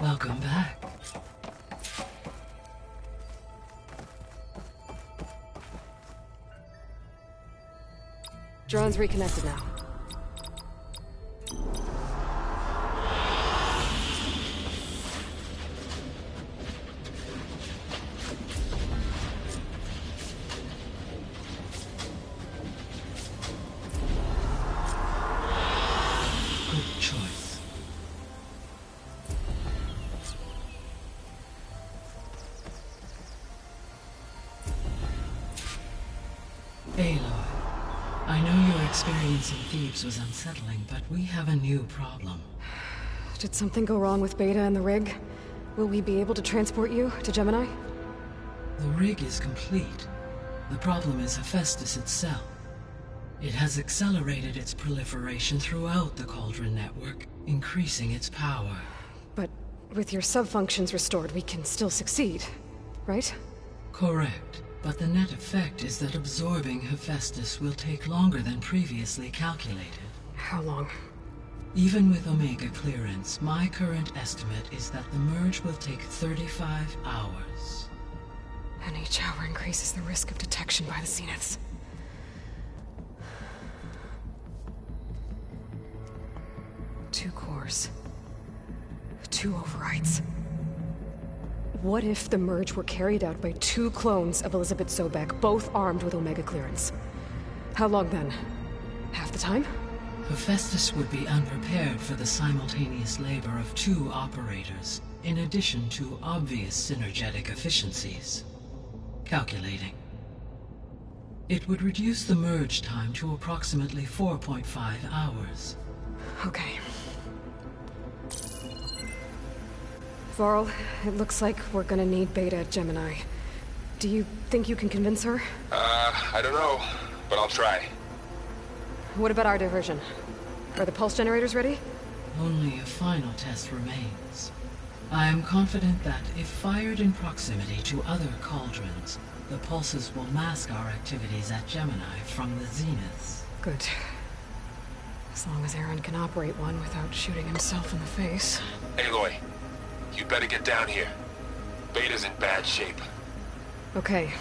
Welcome back. Drone's reconnected now. Good choice. Aloy. I know your experience in Thebes was unsettling, but we have a new problem. Did something go wrong with Beta and the rig? Will we be able to transport you to Gemini? The rig is complete. The problem is Hephaestus itself. It has accelerated its proliferation throughout the Cauldron network, increasing its power. But with your sub-functions restored, we can still succeed, right? Correct. But the net effect is that absorbing Hephaestus will take longer than previously calculated. How long? Even with Omega clearance, my current estimate is that the merge will take 35 hours. And each hour increases the risk of detection by the Zeniths. Two cores. Two overrides. What if the merge were carried out by two clones of Elizabeth Sobek, both armed with Omega clearance? How long then? Half the time? Hephaestus would be unprepared for the simultaneous labor of two operators, in addition to obvious synergetic efficiencies. Calculating. It would reduce the merge time to approximately 4.5 hours. Okay. Varl, it looks like we're gonna need Beta at Gemini. Do you think you can convince her? I don't know, but I'll try. What about our diversion? Are the pulse generators ready? Only a final test remains. I am confident that if fired in proximity to other cauldrons, the pulses will mask our activities at Gemini from the Zeniths. Good. As long as Aaron can operate one without shooting himself in the face. Aloy, you better get down here. Beta's in bad shape. Okay.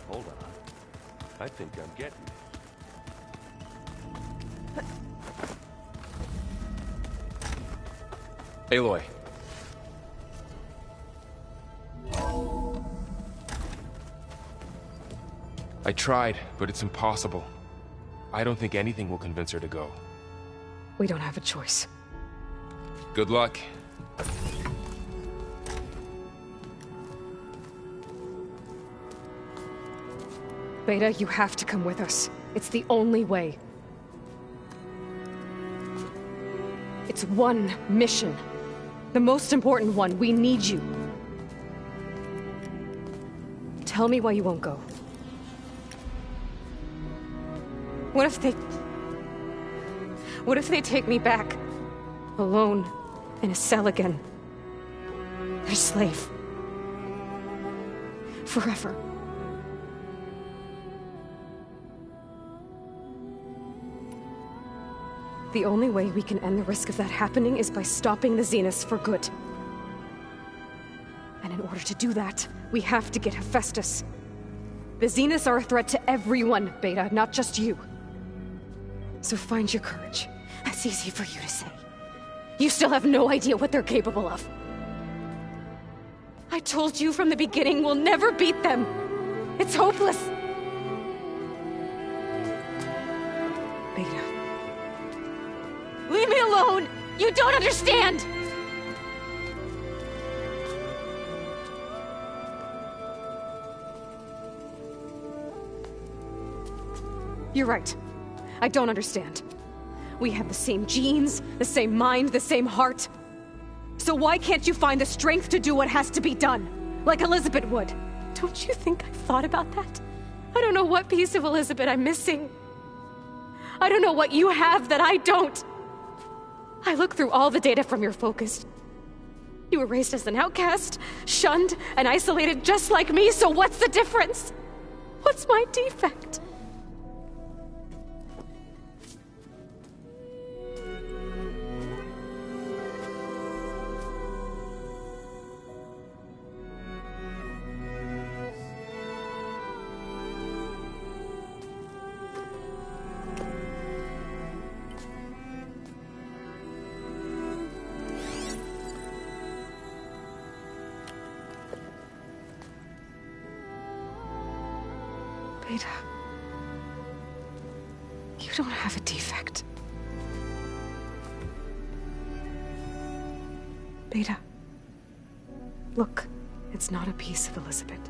Hold on. I think I'm getting it. Aloy. I tried, but it's impossible. I don't think anything will convince her to go. We don't have a choice. Good luck. Beta, you have to come with us. It's the only way. It's one mission. The most important one. We need you. Tell me why you won't go. What if they take me back? Alone, in a cell again. Their slave. Forever. The only way we can end the risk of that happening is by stopping the Zeniths for good. And in order to do that, we have to get Hephaestus. The Zeniths are a threat to everyone, Beta, not just you. So find your courage. That's easy for you to say. You still have no idea what they're capable of. I told you from the beginning we'll never beat them. It's hopeless. Beta. Leave me alone! You don't understand! You're right. I don't understand. We have the same genes, the same mind, the same heart. So why can't you find the strength to do what has to be done? Like Elizabeth would. Don't you think I've thought about that? I don't know what piece of Elizabeth I'm missing. I don't know what you have that I don't. I look through all the data from your focus. You were raised as an outcast, shunned and isolated just like me, so what's the difference? What's my defect? Beta, you don't have a defect. Beta, look, it's not a piece of Elizabeth.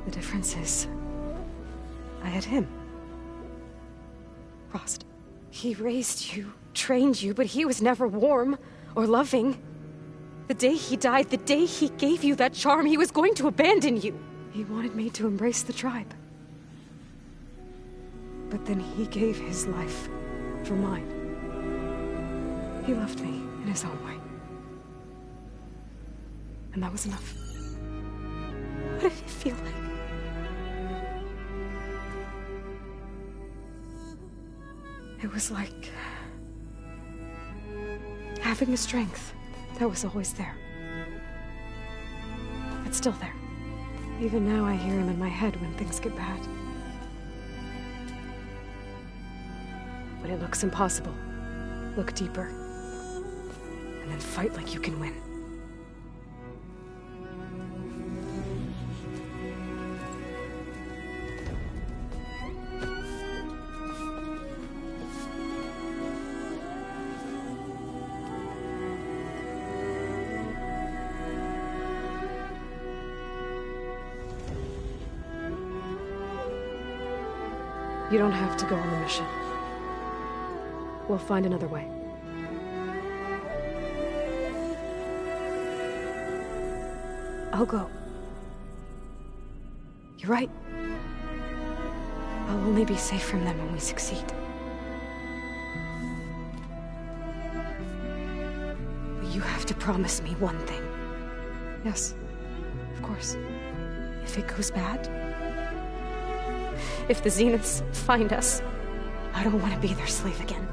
The difference is, I had him. Frost. He raised you, trained you, but he was never warm or loving. The day he died, the day he gave you that charm, he was going to abandon you. He wanted me to embrace the tribe. But then he gave his life for mine. He loved me in his own way. And that was enough. What did it feel like? It was like having a strength that was always there. It's still there. Even now I hear him in my head when things get bad. When it looks impossible, look deeper. And then fight like you can win. You don't have to go on the mission. We'll find another way. I'll go. You're right. I'll only be safe from them when we succeed. But you have to promise me one thing. Yes, of course. If it goes bad, if the Zeniths find us, I don't want to be their slave again.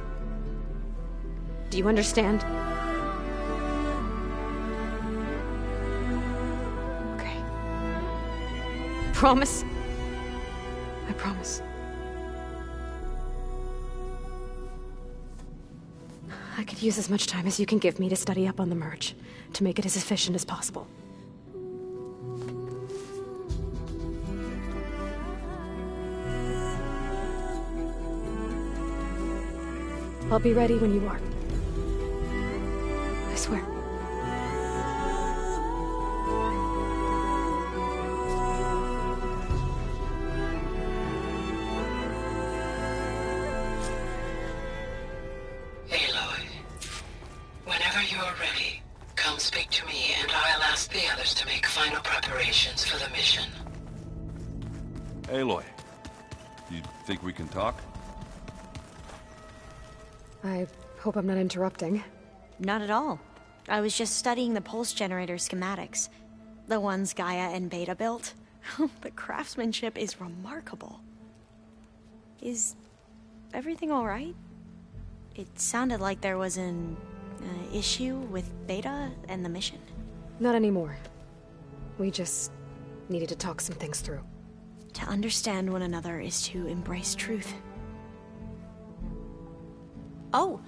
Do you understand? Okay. Promise? I promise. I could use as much time as you can give me to study up on the merge, to make it as efficient as possible. I'll be ready when you are. I swear. Aloy, whenever you're ready, come speak to me and I'll ask the others to make final preparations for the mission. Aloy, you think we can talk? I hope I'm not interrupting. Not at all. I was just studying the pulse generator schematics. The ones Gaia and Beta built. The craftsmanship is remarkable. Is everything alright? It sounded like there was an issue with Beta and the mission. Not anymore. We just needed to talk some things through. To understand one another is to embrace truth. Oh,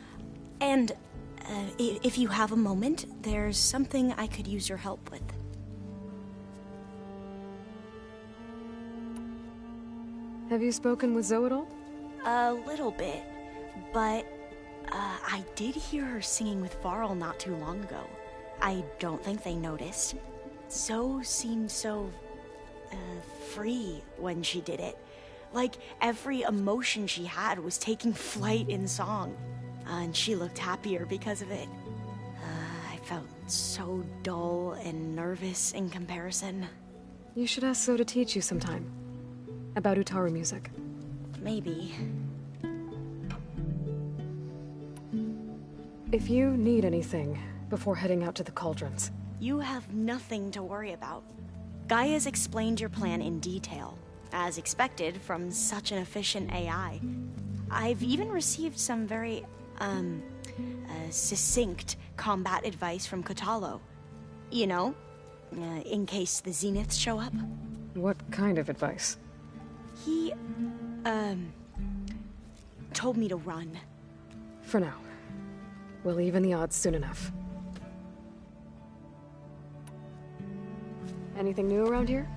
and if you have a moment, there's something I could use your help with. Have you spoken with Zoe at all? A little bit, but I did hear her singing with Varl not too long ago. I don't think they noticed. Zoe seemed so free when she did it. Like every emotion she had was taking flight in song. And she looked happier because of it. I felt so dull and nervous in comparison. You should ask Zoe to teach you sometime. About Utaru music. Maybe. If you need anything before heading out to the cauldrons... You have nothing to worry about. Gaia's explained your plan in detail, as expected from such an efficient AI. I've even received some very, succinct combat advice from Kotalo. You know, in case the Zeniths show up. What kind of advice? He, told me to run. For now. We'll even the odds soon enough. Anything new around here?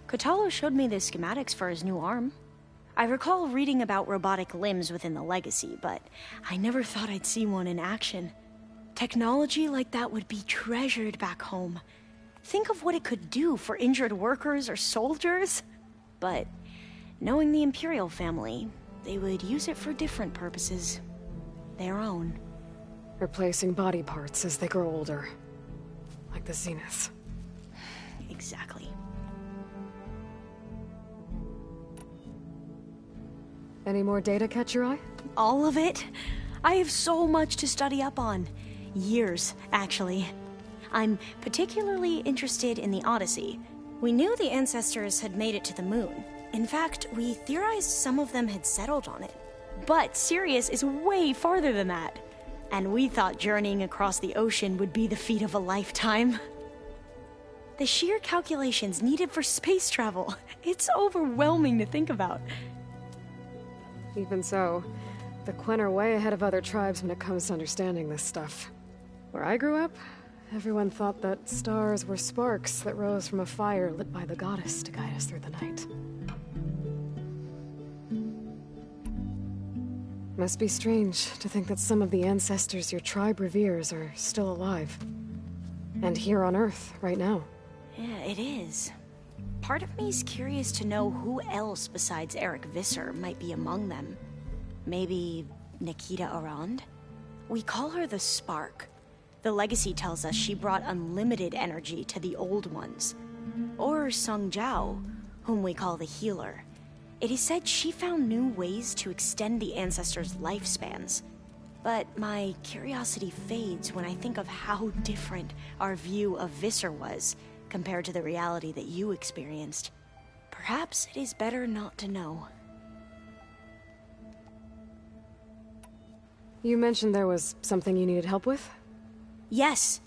Kotalo showed me the schematics for his new arm. I recall reading about robotic limbs within the Legacy, but I never thought I'd see one in action. Technology like that would be treasured back home. Think of what it could do for injured workers or soldiers. But knowing the Imperial family, they would use it for different purposes. Their own. Replacing body parts as they grow older. Like the Zeniths. Exactly. Any more data catch your eye? All of it? I have so much to study up on. Years, actually. I'm particularly interested in the Odyssey. We knew the ancestors had made it to the moon. In fact, we theorized some of them had settled on it. But Sirius is way farther than that. And we thought journeying across the ocean would be the feat of a lifetime. The sheer calculations needed for space travel, it's overwhelming to think about. Even so, the Quen are way ahead of other tribes when it comes to understanding this stuff. Where I grew up, everyone thought that stars were sparks that rose from a fire lit by the goddess to guide us through the night. Must be strange to think that some of the ancestors your tribe reveres are still alive. And here on Earth, right now. Yeah, it is. Part of me's curious to know who else besides Eric Visser might be among them. Maybe Nikita Arand? We call her the Spark. The Legacy tells us she brought unlimited energy to the Old Ones. Or Sung Jiao, whom we call the Healer. It is said she found new ways to extend the ancestors' lifespans. But my curiosity fades when I think of how different our view of Visser was compared to the reality that you experienced. Perhaps it is better not to know. You mentioned there was something you needed help with? Yes.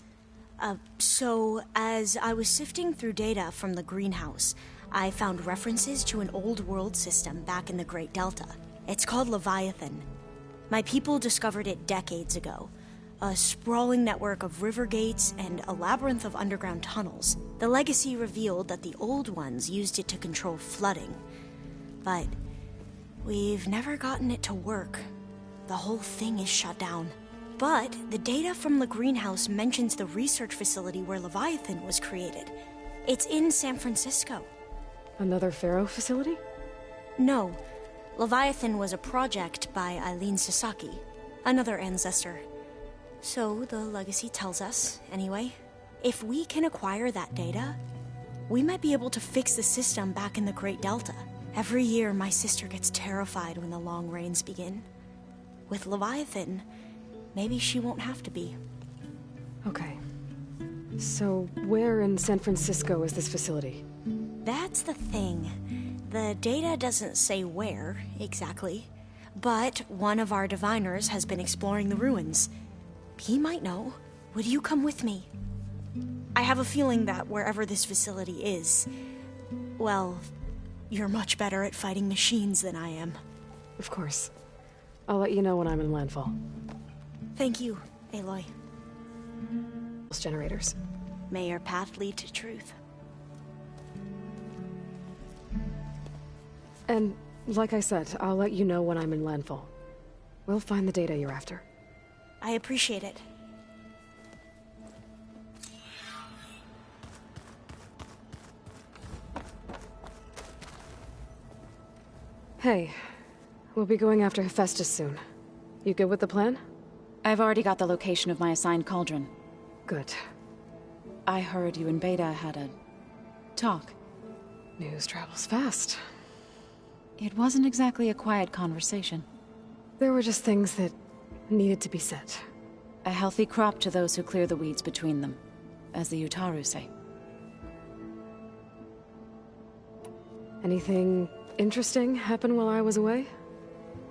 So, as I was sifting through data from the greenhouse, I found references to an old world system back in the Great Delta. It's called Leviathan. My people discovered it decades ago. A sprawling network of river gates and a labyrinth of underground tunnels. The Legacy revealed that the Old Ones used it to control flooding. But we've never gotten it to work. The whole thing is shut down. But the data from the greenhouse mentions the research facility where Leviathan was created. It's in San Francisco. Another Pharaoh facility? No. Leviathan was a project by Eileen Sasaki, another ancestor. So the Legacy tells us, anyway, if we can acquire that data, we might be able to fix the system back in the Great Delta. Every year, my sister gets terrified when the long rains begin. With Leviathan, maybe she won't have to be. Okay. So, where in San Francisco is this facility? That's the thing. The data doesn't say where, exactly. But one of our diviners has been exploring the ruins. He might know. Would you come with me? I have a feeling that wherever this facility is, well, you're much better at fighting machines than I am. Of course. I'll let you know when I'm in landfall. Thank you, Aloy. Generators. May your path lead to truth. And, like I said, I'll let you know when I'm in landfall. We'll find the data you're after. I appreciate it. Hey, we'll be going after Hephaestus soon. You good with the plan? I've already got the location of my assigned cauldron. Good. I heard you and Beta had a talk. News travels fast. It wasn't exactly a quiet conversation. There were just things that needed to be said. A healthy crop to those who clear the weeds between them, as the Utaru say. Anything interesting happen while I was away?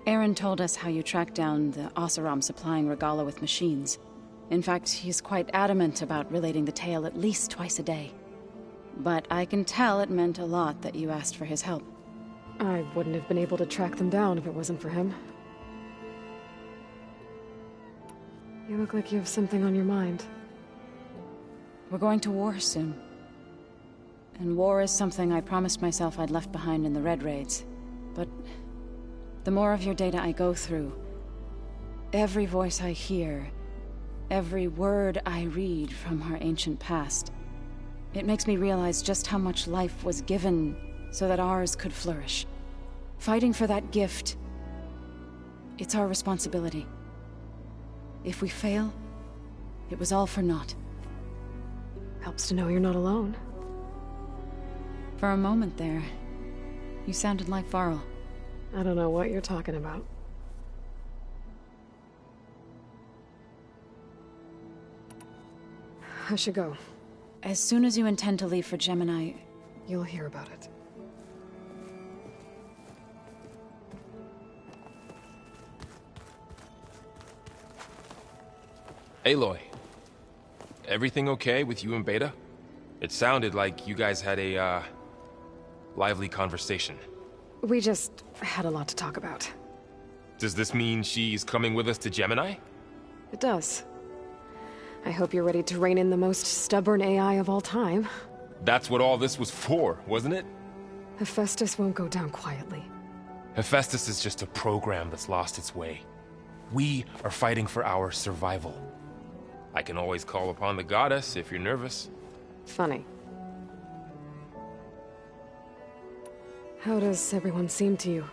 Aaron told us how you tracked down the Oseram supplying Regala with machines. In fact, he's quite adamant about relating the tale at least twice a day. But I can tell it meant a lot that you asked for his help. I wouldn't have been able to track them down if it wasn't for him. You look like you have something on your mind. We're going to war soon. And war is something I promised myself I'd left behind in the Red Raids. But the more of your data I go through, every voice I hear, every word I read from our ancient past, it makes me realize just how much life was given so that ours could flourish. Fighting for that gift, it's our responsibility. If we fail, it was all for naught. Helps to know you're not alone. For a moment there, you sounded like Varl. I don't know what you're talking about. I should go. As soon as you intend to leave for GEMINI, You'll hear about it. Aloy, everything okay with you and Beta? It sounded like you guys had a, lively conversation. We just had a lot to talk about. Does this mean she's coming with us to GEMINI? It does. I hope you're ready to rein in the most stubborn AI of all time. That's what all this was for, wasn't it? Hephaestus won't go down quietly. Hephaestus is just a program that's lost its way. We are fighting for our survival. I can always call upon the goddess if you're nervous. Funny. How does everyone seem to you?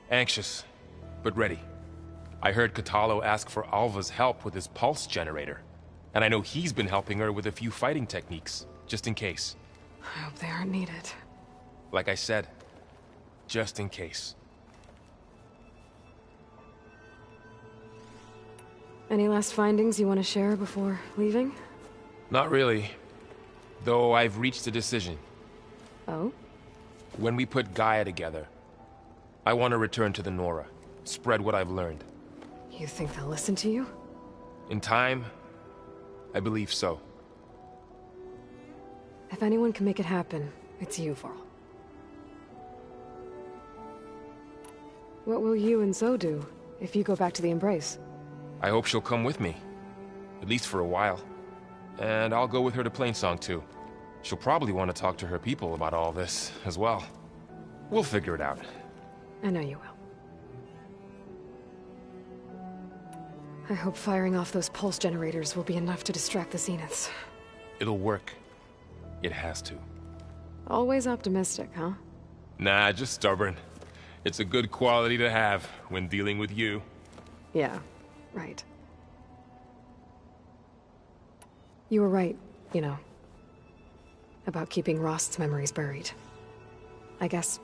Anxious, but ready. I heard Katalo ask for Alva's help with his pulse generator. And I know he's been helping her with a few fighting techniques, just in case. I hope they aren't needed. Like I said, just in case. Any last findings you want to share before leaving? Not really. Though I've reached a decision. Oh? When we put Gaia together, I want to return to the Nora. Spread what I've learned. You think they'll listen to you? In time, I believe so. If anyone can make it happen, it's you, Varl. What will you and Zoe do if you go back to the Embrace? I hope she'll come with me. At least for a while. And I'll go with her to Plainsong too. She'll probably want to talk to her people about all this as well. We'll figure it out. I know you will. I hope firing off those pulse generators will be enough to distract the Zeniths. It'll work. It has to. Always optimistic, huh? Nah, just stubborn. It's a good quality to have when dealing with you. Yeah, right. You were right, you know, about keeping Rost's memories buried. I guess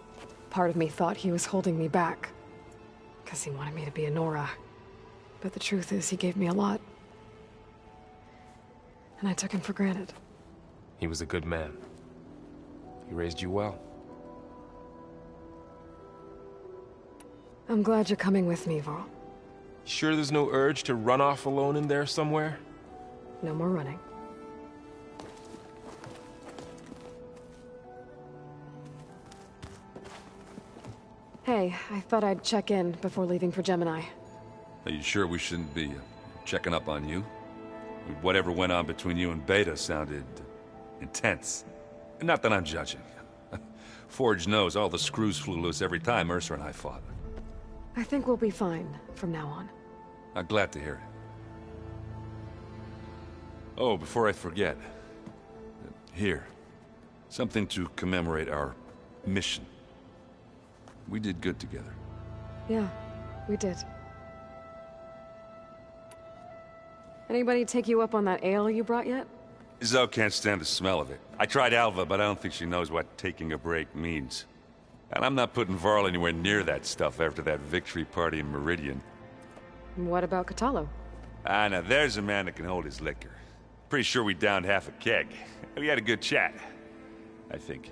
part of me thought he was holding me back, because he wanted me to be a Nora. But the truth is, he gave me a lot. And I took him for granted. He was a good man. He raised you well. I'm glad you're coming with me, Varl. Sure there's no urge to run off alone in there somewhere? No more running. Hey, I thought I'd check in before leaving for GEMINI. Are you sure we shouldn't be checking up on you? Whatever went on between you and Beta sounded intense. Not that I'm judging. Forge knows all the screws flew loose every time Mercer and I fought. I think we'll be fine from now on. I'm glad to hear it. Oh, before I forget. Here. Something to commemorate our mission. We did good together. Yeah, we did. Anybody take you up on that ale you brought yet? Zoe can't stand the smell of it. I tried Alva, but I don't think she knows what taking a break means. And I'm not putting Varl anywhere near that stuff after that victory party in Meridian. What about Katalo? Ah, now there's a man that can hold his liquor. Pretty sure we downed half a keg. We had a good chat, I think.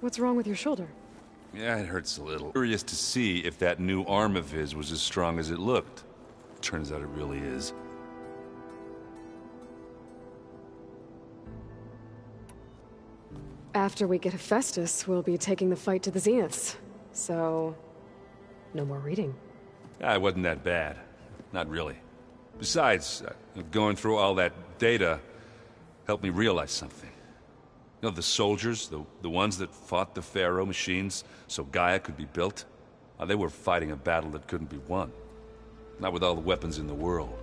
What's wrong with your shoulder? Yeah, it hurts a little. Curious to see if that new arm of his was as strong as it looked. Turns out it really is. After we get Hephaestus, we'll be taking the fight to the Zeniths. So, no more reading. Ah, it wasn't that bad. Not really. Besides, going through all that data helped me realize something. You know, the soldiers, the ones that fought the Pharaoh machines so Gaia could be built, they were fighting a battle that couldn't be won. Not with all the weapons in the world.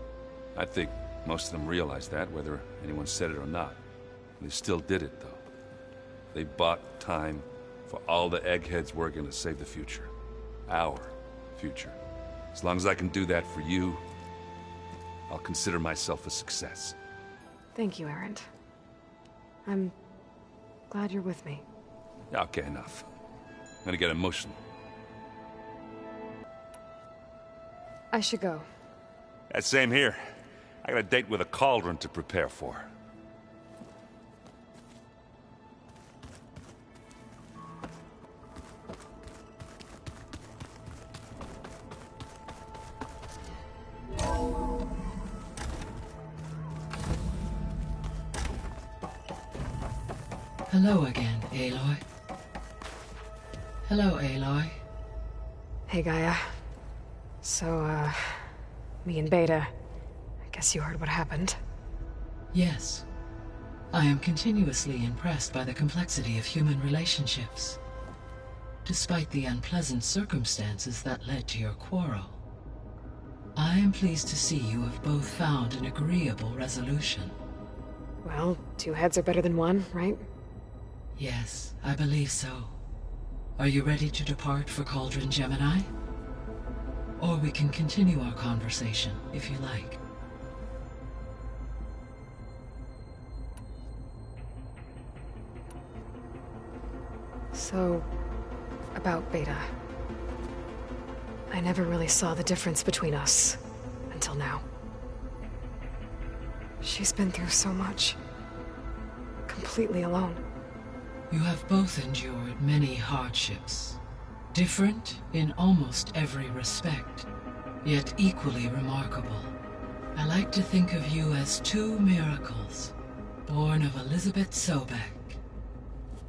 I think most of them realized that, whether anyone said it or not. They still did it, though. They bought time for all the eggheads working to save the future. Our future. As long as I can do that for you, I'll consider myself a success. Thank you, Erend. I'm glad you're with me. Okay, enough. I'm gonna get emotional. I should go. That same here. I got a date with a cauldron to prepare for. Hello again, Aloy. Hello, Aloy. Hey, Gaia. So, me and Beta, I guess you heard what happened. Yes. I am continuously impressed by the complexity of human relationships. Despite the unpleasant circumstances that led to your quarrel, I am pleased to see you have both found an agreeable resolution. Well, two heads are better than one, right? Yes, I believe so. Are you ready to depart for Cauldron Gemini? Or we can continue our conversation, if you like. So, about Beta. I never really saw the difference between us, until now. She's been through so much. Completely alone. You have both endured many hardships. Different in almost every respect, yet equally remarkable. I like to think of you as two miracles, born of Elizabeth Sobek.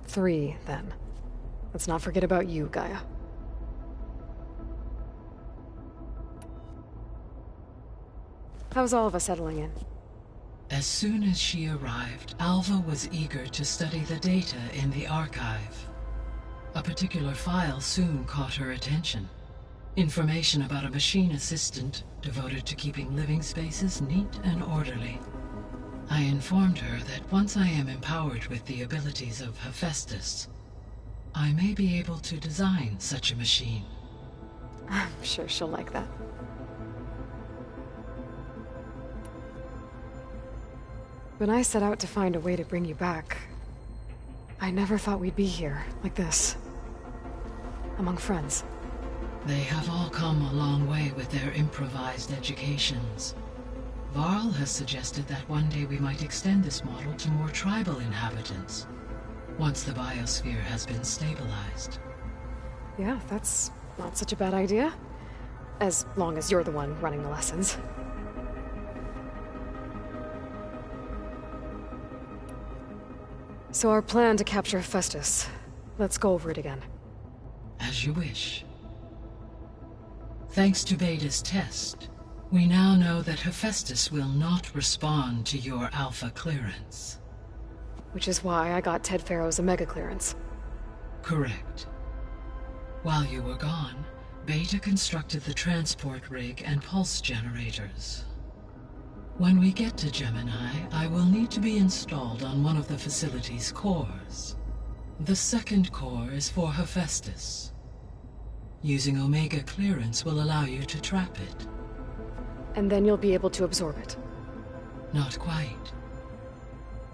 3, then. Let's not forget about you, Gaia. How's Alva settling in? As soon as she arrived, Alva was eager to study the data in the archive. A particular file soon caught her attention. Information about a machine assistant devoted to keeping living spaces neat and orderly. I informed her that once I am empowered with the abilities of Hephaestus, I may be able to design such a machine. I'm sure she'll like that. When I set out to find a way to bring you back, I never thought we'd be here, like this. Among friends. They have all come a long way with their improvised educations. Varl has suggested that one day we might extend this model to more tribal inhabitants, once the biosphere has been stabilized. Yeah, that's not such a bad idea. As long as you're the one running the lessons. So our plan to capture Hephaestus. Let's go over it again. As you wish. Thanks to Beta's test, we now know that Hephaestus will not respond to your alpha clearance. Which is why I got Ted Pharaoh's Omega clearance. Correct. While you were gone, Beta constructed the transport rig and pulse generators. When we get to Gemini, I will need to be installed on one of the facility's cores. The second core is for Hephaestus. Using Omega clearance will allow you to trap it. And then you'll be able to absorb it. Not quite.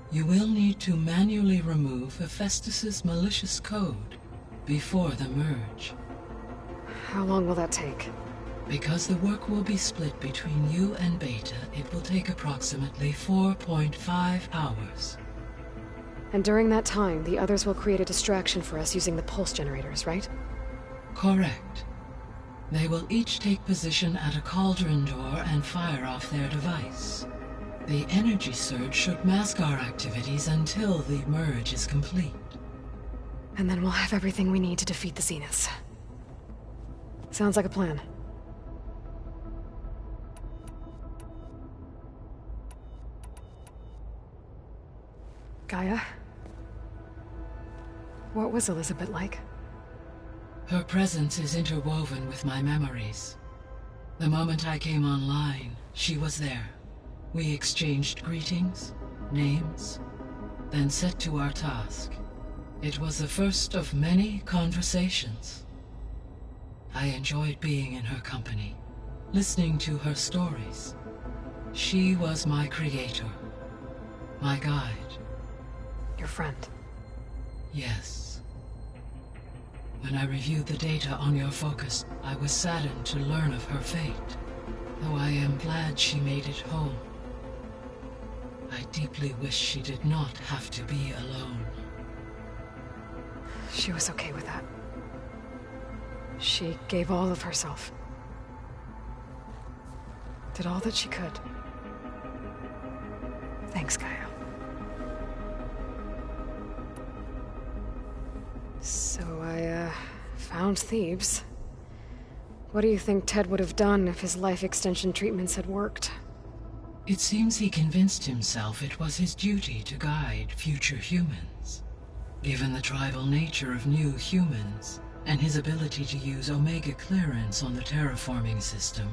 You will need to manually remove Hephaestus's malicious code before the merge. How long will that take? Because the work will be split between you and Beta, it will take approximately 4.5 hours. And during that time, the others will create a distraction for us using the pulse generators, right? Correct. They will each take position at a cauldron door and fire off their device. The energy surge should mask our activities until the merge is complete. And then we'll have everything we need to defeat the Zeniths. Sounds like a plan. Gaia? What was Elizabeth like? Her presence is interwoven with my memories. The moment I came online, she was there. We exchanged greetings, names, then set to our task. It was the first of many conversations. I enjoyed being in her company, listening to her stories. She was my creator, my guide. Your friend. Yes. When I reviewed the data on your focus, I was saddened to learn of her fate, though I am glad she made it home. I deeply wish she did not have to be alone. She was okay with that. She gave all of herself. Did all that she could. Thanks, Gaia. So I, found Thebes. What do you think Ted would have done if his life extension treatments had worked? It seems he convinced himself it was his duty to guide future humans. Given the tribal nature of new humans, and his ability to use Omega clearance on the terraforming system,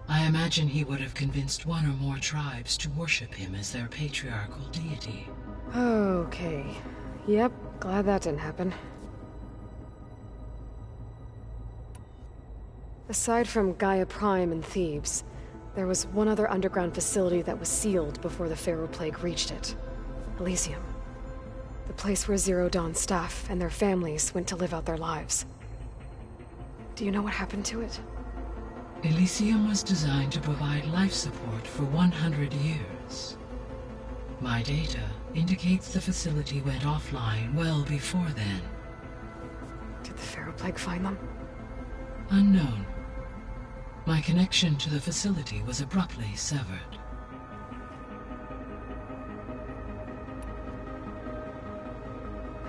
I imagine he would have convinced one or more tribes to worship him as their patriarchal deity. Okay. Yep, glad that didn't happen. Aside from Gaia Prime and Thebes, there was one other underground facility that was sealed before the Pharaoh Plague reached it. Elysium. The place where Zero Dawn staff and their families went to live out their lives. Do you know what happened to it? Elysium was designed to provide life support for 100 years. My data indicates the facility went offline well before then. Did the Pharaoh Plague find them? Unknown. My connection to the facility was abruptly severed.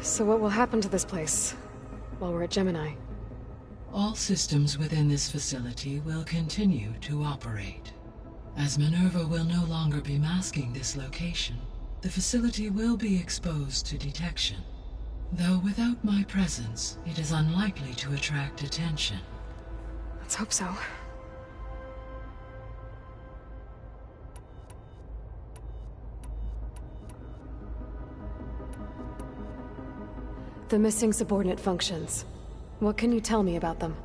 So what will happen to this place while we're at Gemini? All systems within this facility will continue to operate. As Minerva will no longer be masking this location, the facility will be exposed to detection. Though without my presence, it is unlikely to attract attention. Let's hope so. The missing subordinate functions. What can you tell me about them?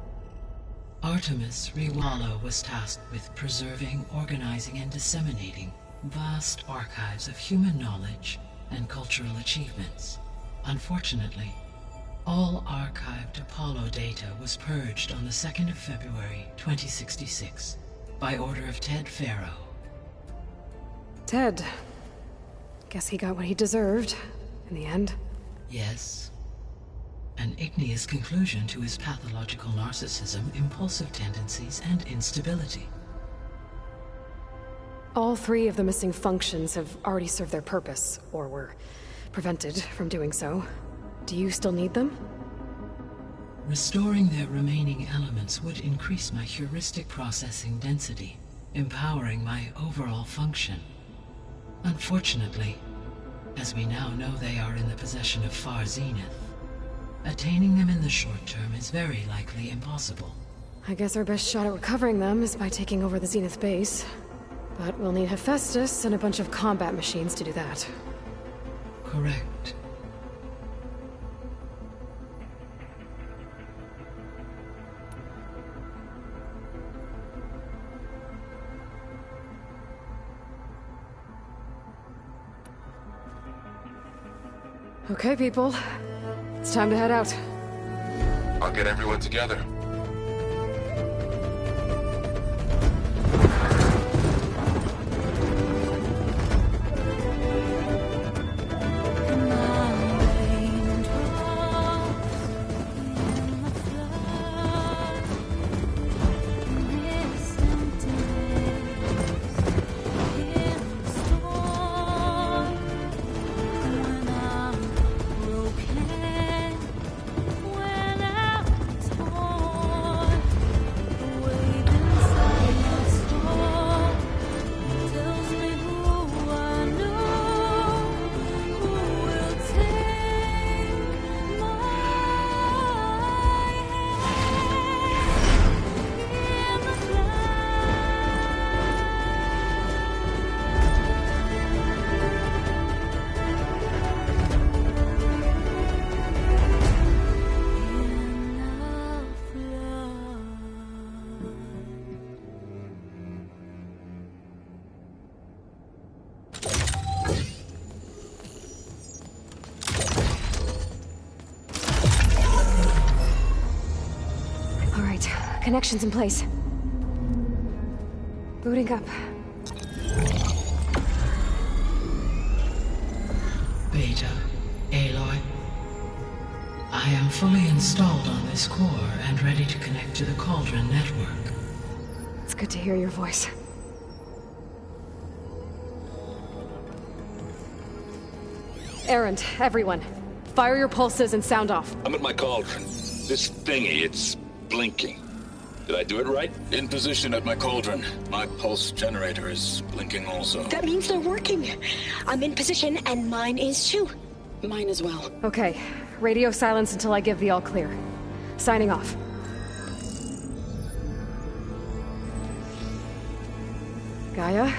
Artemis Riwala was tasked with preserving, organizing, and disseminating vast archives of human knowledge and cultural achievements. Unfortunately, all archived Apollo data was purged on the 2nd of February, 2066, by order of Ted Faro. Ted. Guess he got what he deserved, in the end. Yes. An igneous conclusion to his pathological narcissism, impulsive tendencies, and instability. All 3 of the missing functions have already served their purpose, or were prevented from doing so. Do you still need them? Restoring their remaining elements would increase my heuristic processing density, empowering my overall function. Unfortunately, as we now know they are in the possession of Far Zenith, attaining them in the short term is very likely impossible. I guess our best shot at recovering them is by taking over the Zenith base. But we'll need Hephaestus and a bunch of combat machines to do that. Correct. Okay, people. It's time to head out. I'll get everyone together. Connection's in place. Booting up. Beta, Aloy. I am fully installed on this core and ready to connect to the Cauldron network. It's good to hear your voice. Errand, everyone. Fire your pulses and sound off. I'm at my cauldron. This thingy, it's blinking. Did I do it right? In position at my cauldron. My pulse generator is blinking also. That means they're working. I'm in position, and mine is too. Mine as well. Okay. Radio silence until I give the all clear. Signing off. Gaia,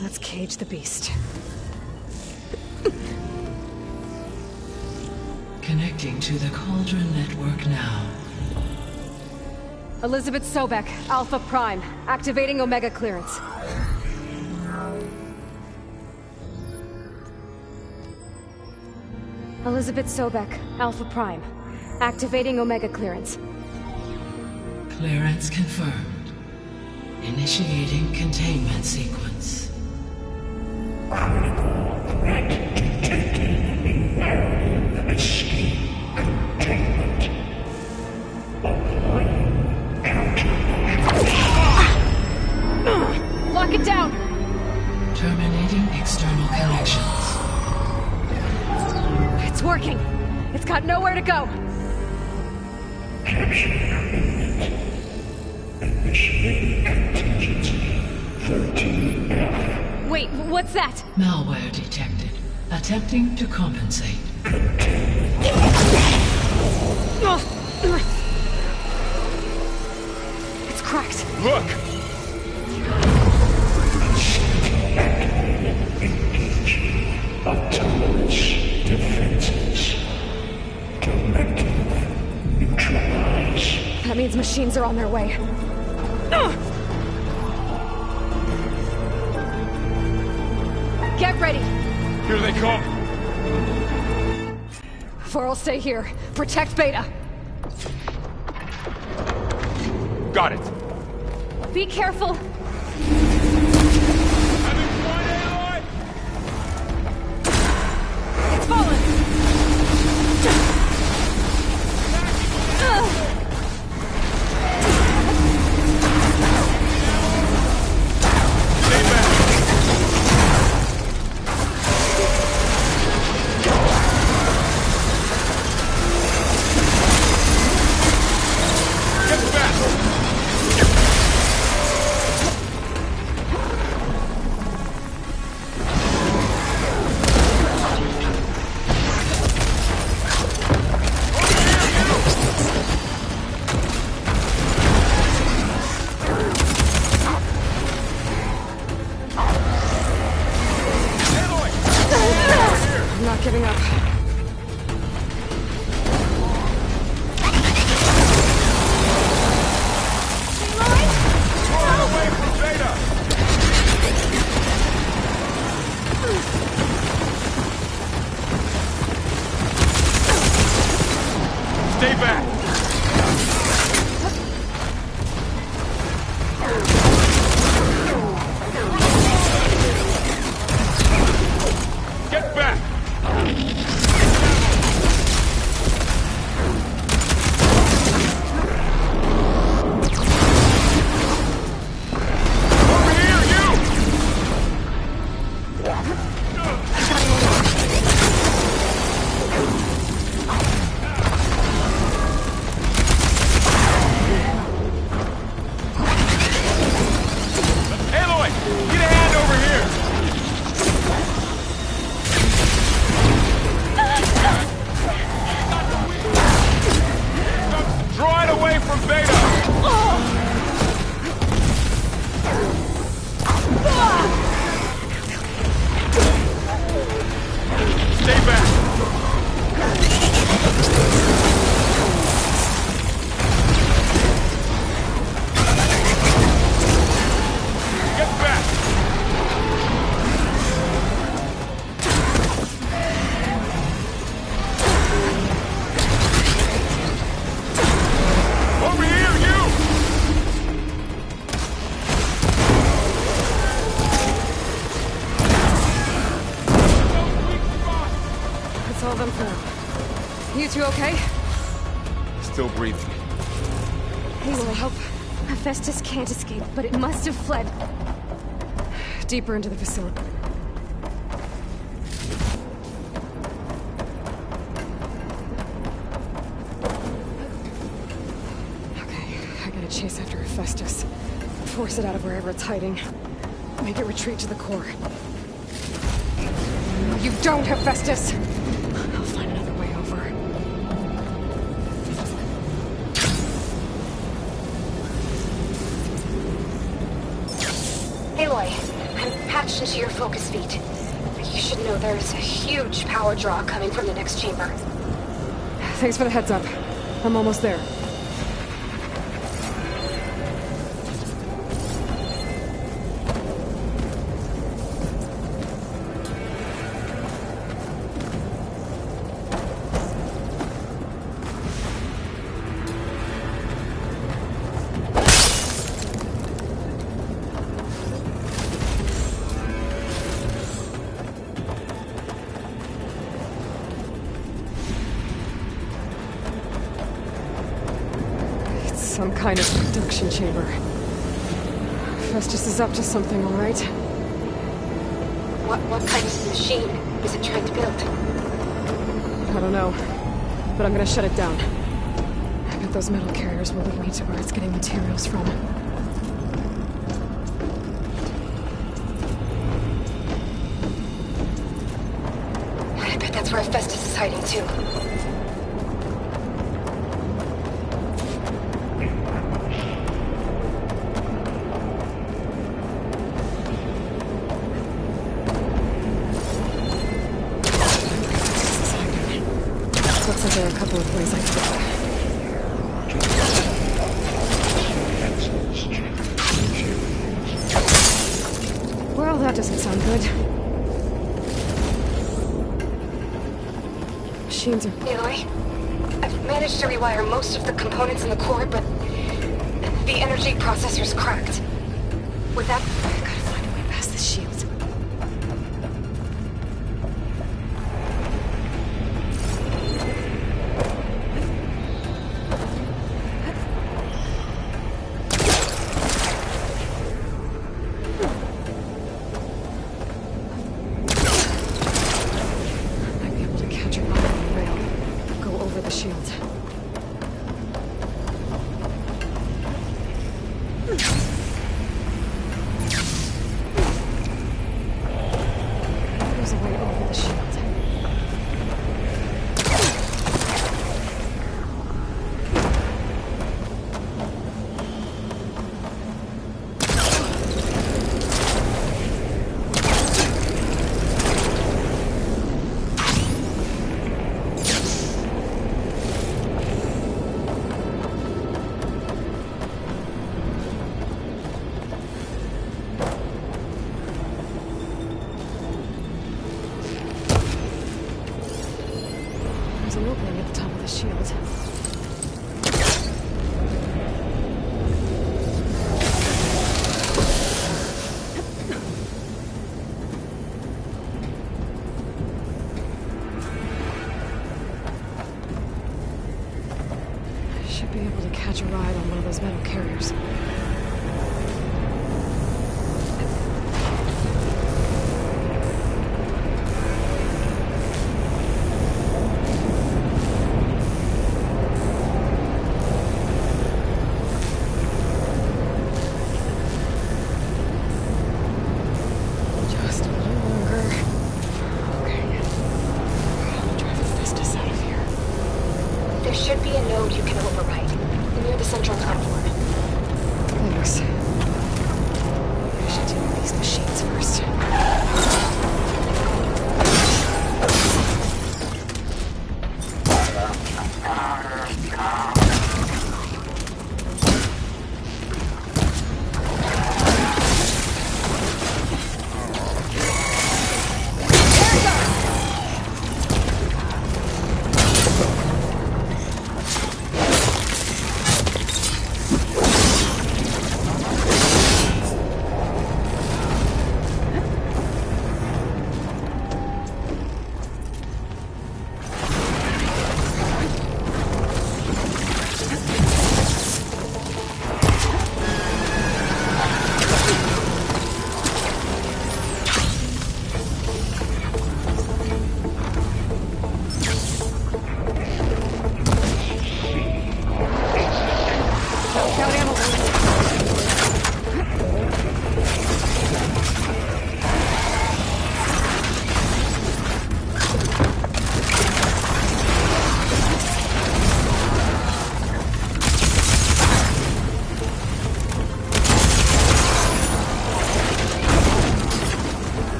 let's cage the beast. Connecting to the Cauldron network now. Elizabeth Sobek, Alpha Prime, activating Omega clearance. Elizabeth Sobek, Alpha Prime, activating Omega clearance. Clearance confirmed. Initiating containment sequence. Critical threat detected. Imperative escape containment. Applying countermeasures. Lock it down! Terminating external connections. It's working! It's got nowhere to go! Capture imminent. Initiating contingency 13F. Wait, what's that? Malware detected. Attempting to compensate. It's cracked. Look! Engage autonomous defenses. Directive neutralize. That means machines are on their way. Get ready! Here they come! Varl, stay here. Protect Beta. Got it! Be careful! It's fallen! I'm not giving up. Stay back! Get back! Over here, you! Well done for now. You two okay? Still breathing. Aloy, help. Hephaestus can't escape, but it must have fled. Deeper into the facility. Okay, I gotta chase after Hephaestus. Force it out of wherever it's hiding. Make it retreat to the core. No, you don't, Hephaestus! I'll find another way over. Aloy, I'm patched into your focus feed. You should know there's a huge power draw coming from the next chamber. Thanks for the heads up. I'm almost there. Some kind of production chamber. Festus is up to something, all right? What kind of machine is it trying to build? I don't know, but I'm gonna shut it down. I bet those metal carriers will lead me to where it's getting materials from. I bet that's where Festus is hiding too. Looks like there are a couple of ways I can go. Well, that doesn't sound good. Machines are... Aloy, I've managed to rewire most of the components in the core, but the energy processor's cracked. With that, I gotta find a way past the shield. There's an opening at the top of the shield. I should be able to catch a ride on one of those metal carriers. There should be a node you can override, near the central platform. Thanks. I should deal with these machines first.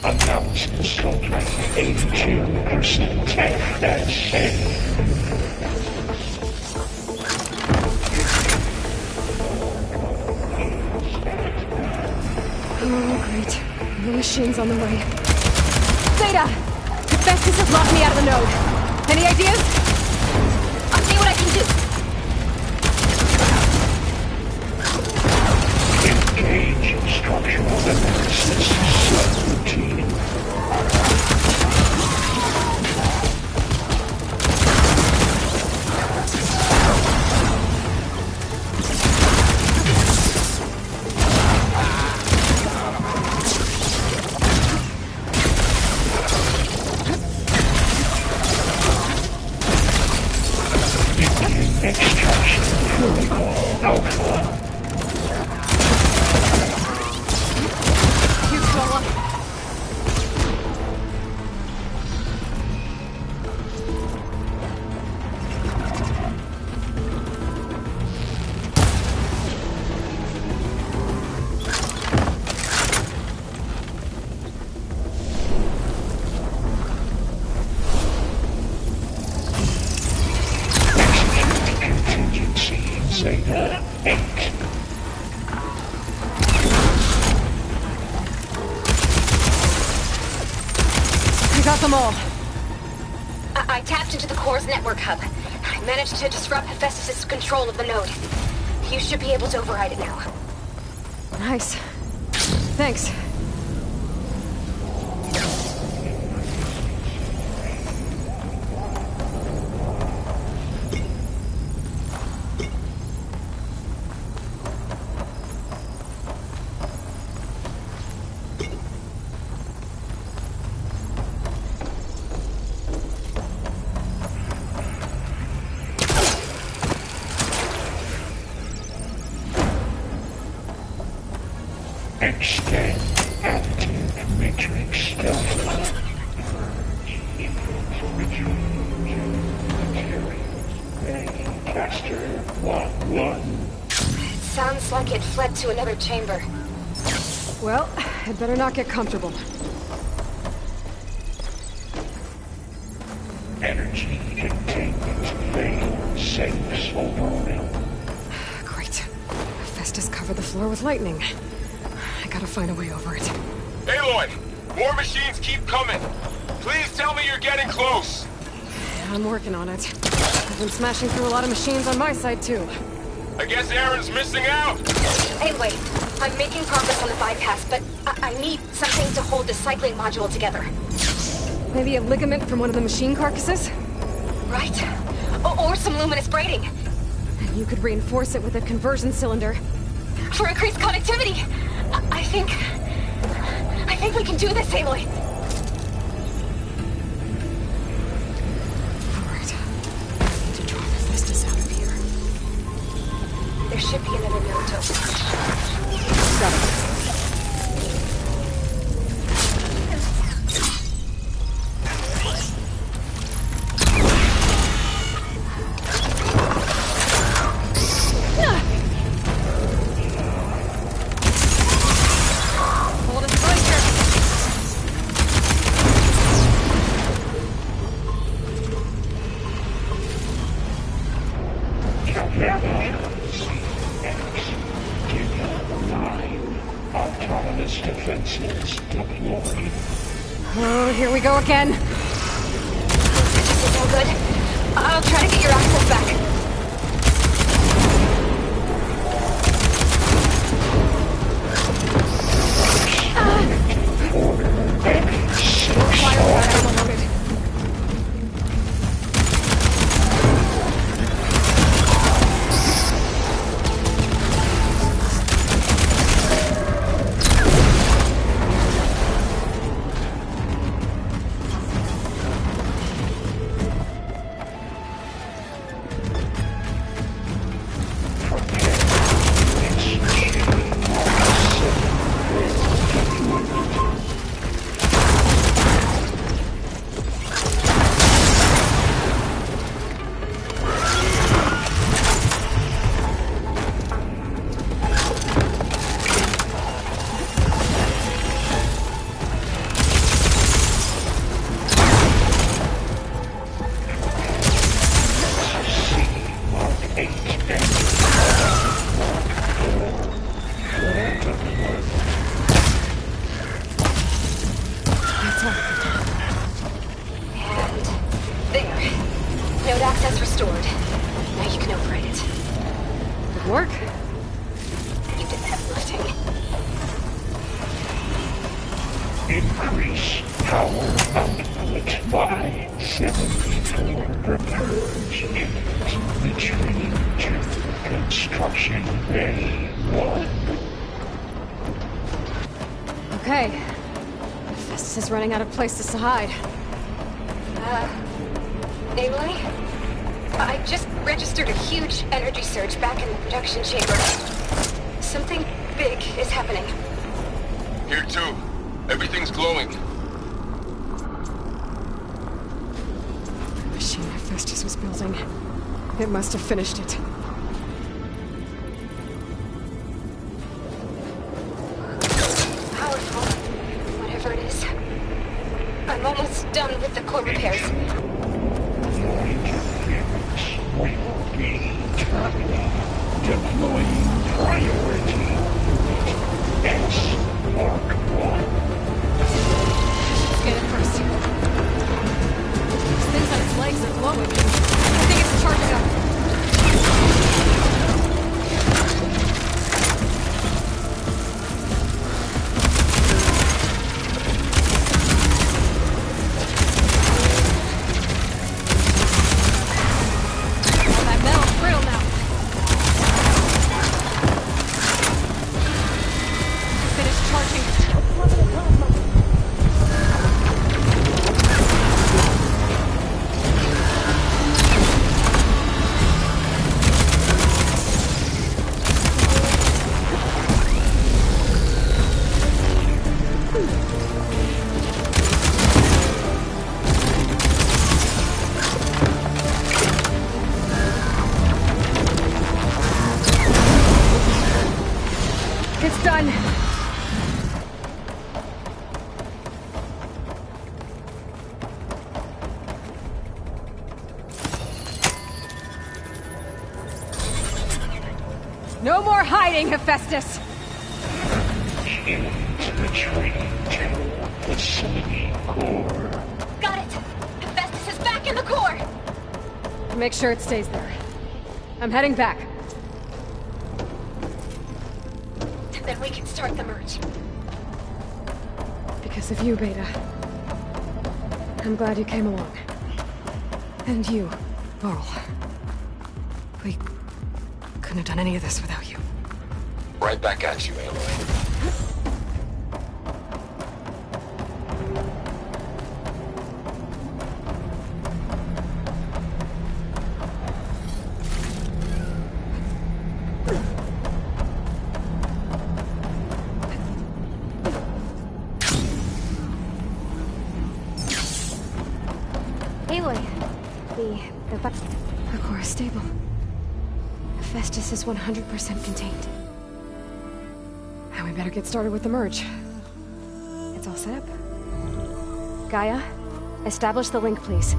Analysis showed like 82% that's safe. Oh, great. The machine's on the way. Beta! Infects have locked me out of the node. Any ideas? I'll see what I can do. Engage structural analysis subroutine. Extraction protocol alpha. Here's Nora. Contingency Zeta 8. We got them all. I tapped into the core's network hub. I managed to disrupt Hephaestus' control of the node. You should be able to override it now. Nice. Thanks. Extend active matrix stealth. Caster 1-1. Sounds like it fled to another chamber. Well, I'd better not get comfortable. Energy containment failed. Safe overrun. Great. Hephaestus covered the floor with lightning. I gotta find a way over it. Aloy! More machines keep coming! Please tell me you're getting close! I'm working on it. I've been smashing through a lot of machines on my side, too. I guess Aaron's missing out! Anyway, I'm making progress on the bypass, but I need something to hold the cycling module together. Maybe a ligament from one of the machine carcasses? Right. Or some luminous braiding. And you could reinforce it with a conversion cylinder. For increased connectivity! I think we can do this, Aloy. Alright. I need to draw Hephaestus out of here. There should be another node to open. 7. Autonomous defenses deployed. Oh, here we go again. This is all good. I'll try to get your access back. Increase power output by 74. Purge unit retreating to construction bay 1. Okay. Festus is running out of places to hide. Aloy? I just registered a huge energy surge back in the production chamber. Something big is happening. Here too. Everything's glowing. The machine Festus was building. It must have finished it. Powerful. Whatever it is. I'm almost done with the core repairs. Your interference will be terminated. Deploying priority. S Mark 1. Let's get it first. These things on its legs are glowing. I think it's charging up. Oh, that metal's brittle now. Finish charging. It's done. No more hiding, Hephaestus! Humans retreating to the city core. Got it! Hephaestus is back in the core! Make sure it stays there. I'm heading back. Then we can start the merge. Because of you, Beta. I'm glad you came along. And you, Varl. We couldn't have done any of this without you. Right back at you, Aloy. Aloy, the core is stable. Hephaestus is 100% contained. Now we better get started with the merge. It's all set up. Gaia, establish the link, please.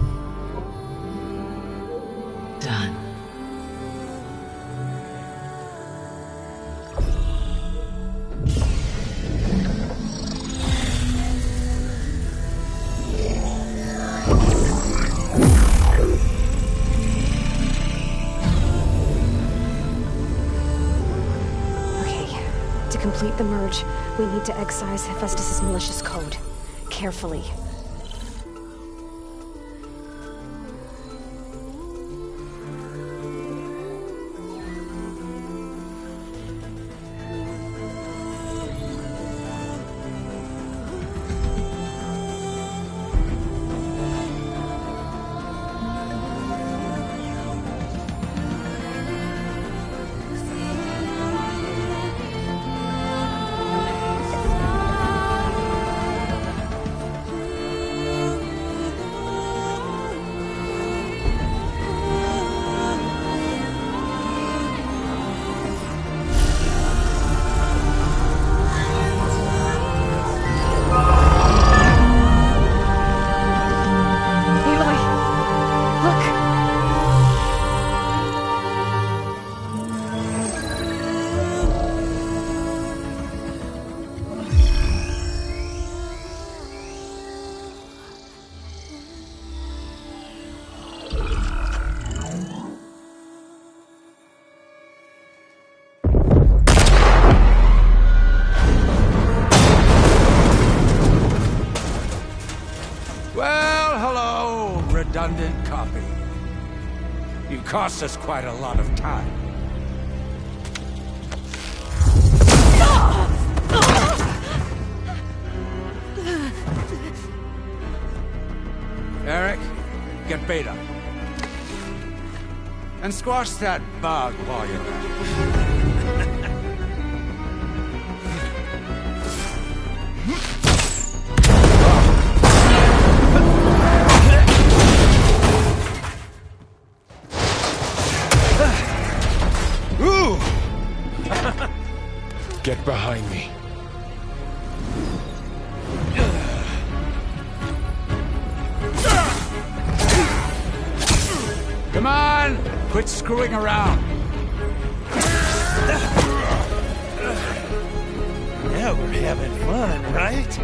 Done. To complete the merge, we need to excise Hephaestus' malicious code. Carefully. and costs us quite a lot of time. Eric, get Beta. And squash that bug while you're at it. Get behind me. Come on! Quit screwing around. Now we're having fun, right?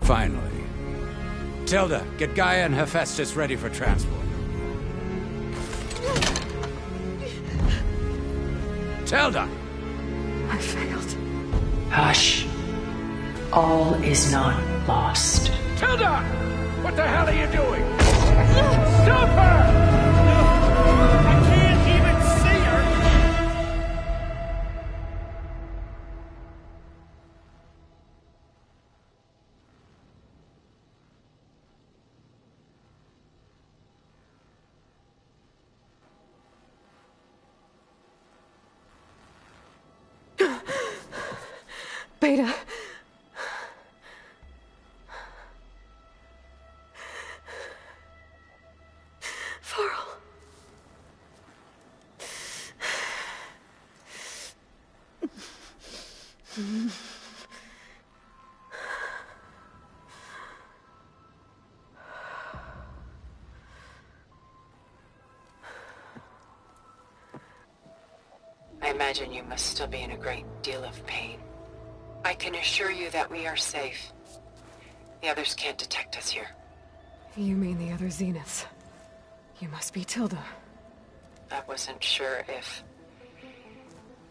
Finally. Tilda, get Gaia and Hephaestus ready for transport. Tilda! I failed. Hush. All is not lost. Tilda! What the hell are you doing? Stop her! I can't even see her! Beta. Farrell. I imagine you must still be in a great deal of pain. I can assure you that we are safe. The others can't detect us here. You mean the other Zeniths? You must be Tilda. I wasn't sure if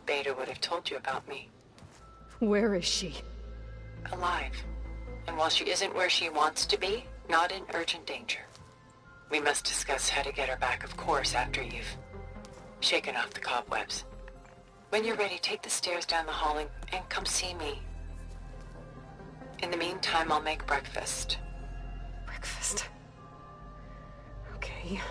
Beta would have told you about me. Where is she? Alive. And while she isn't where she wants to be, not in urgent danger. We must discuss how to get her back, of course, after you've shaken off the cobwebs. When you're ready, take the stairs down the hall and come see me. In the meantime, I'll make breakfast. Breakfast? Okay.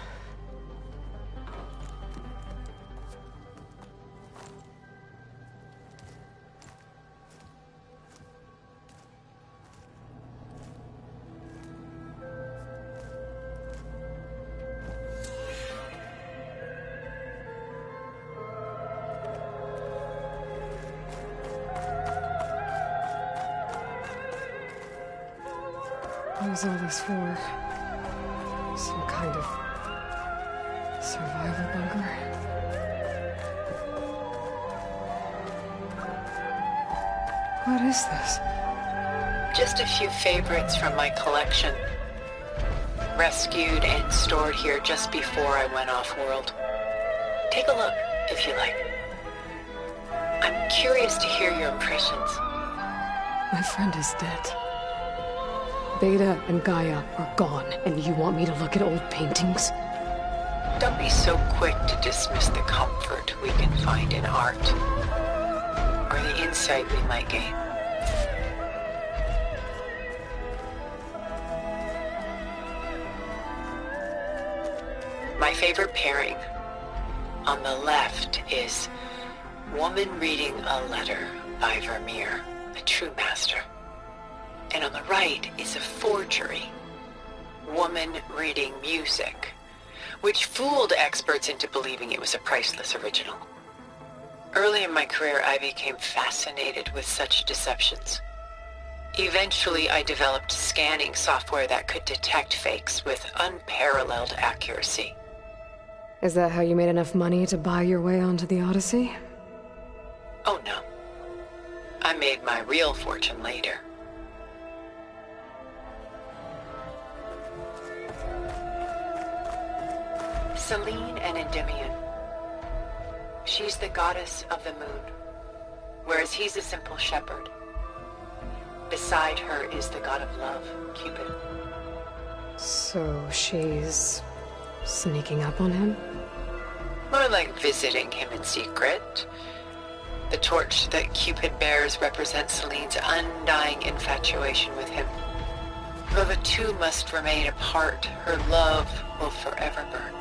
What is all this for? Some kind of survival bunker? What is this? Just a few favorites from my collection. Rescued and stored here just before I went off-world. Take a look, if you like. I'm curious to hear your impressions. My friend is dead. Beta and Gaia are gone, and you want me to look at old paintings? Don't be so quick to dismiss the comfort we can find in art, or the insight we might gain. My favorite pairing on the left is Woman Reading a Letter by Vermeer, a true master. And on the right is a forgery, Woman Reading Music, which fooled experts into believing it was a priceless original. Early in my career, I became fascinated with such deceptions. Eventually, I developed scanning software that could detect fakes with unparalleled accuracy. Is that how you made enough money to buy your way onto the Odyssey? Oh no. I made my real fortune later. Selene an Endymion. She's the goddess of the moon, whereas he's a simple shepherd. Beside her is the god of love, Cupid. So she's sneaking up on him? More like visiting him in secret. The torch that Cupid bears represents Selene's undying infatuation with him. Though the two must remain apart, her love will forever burn.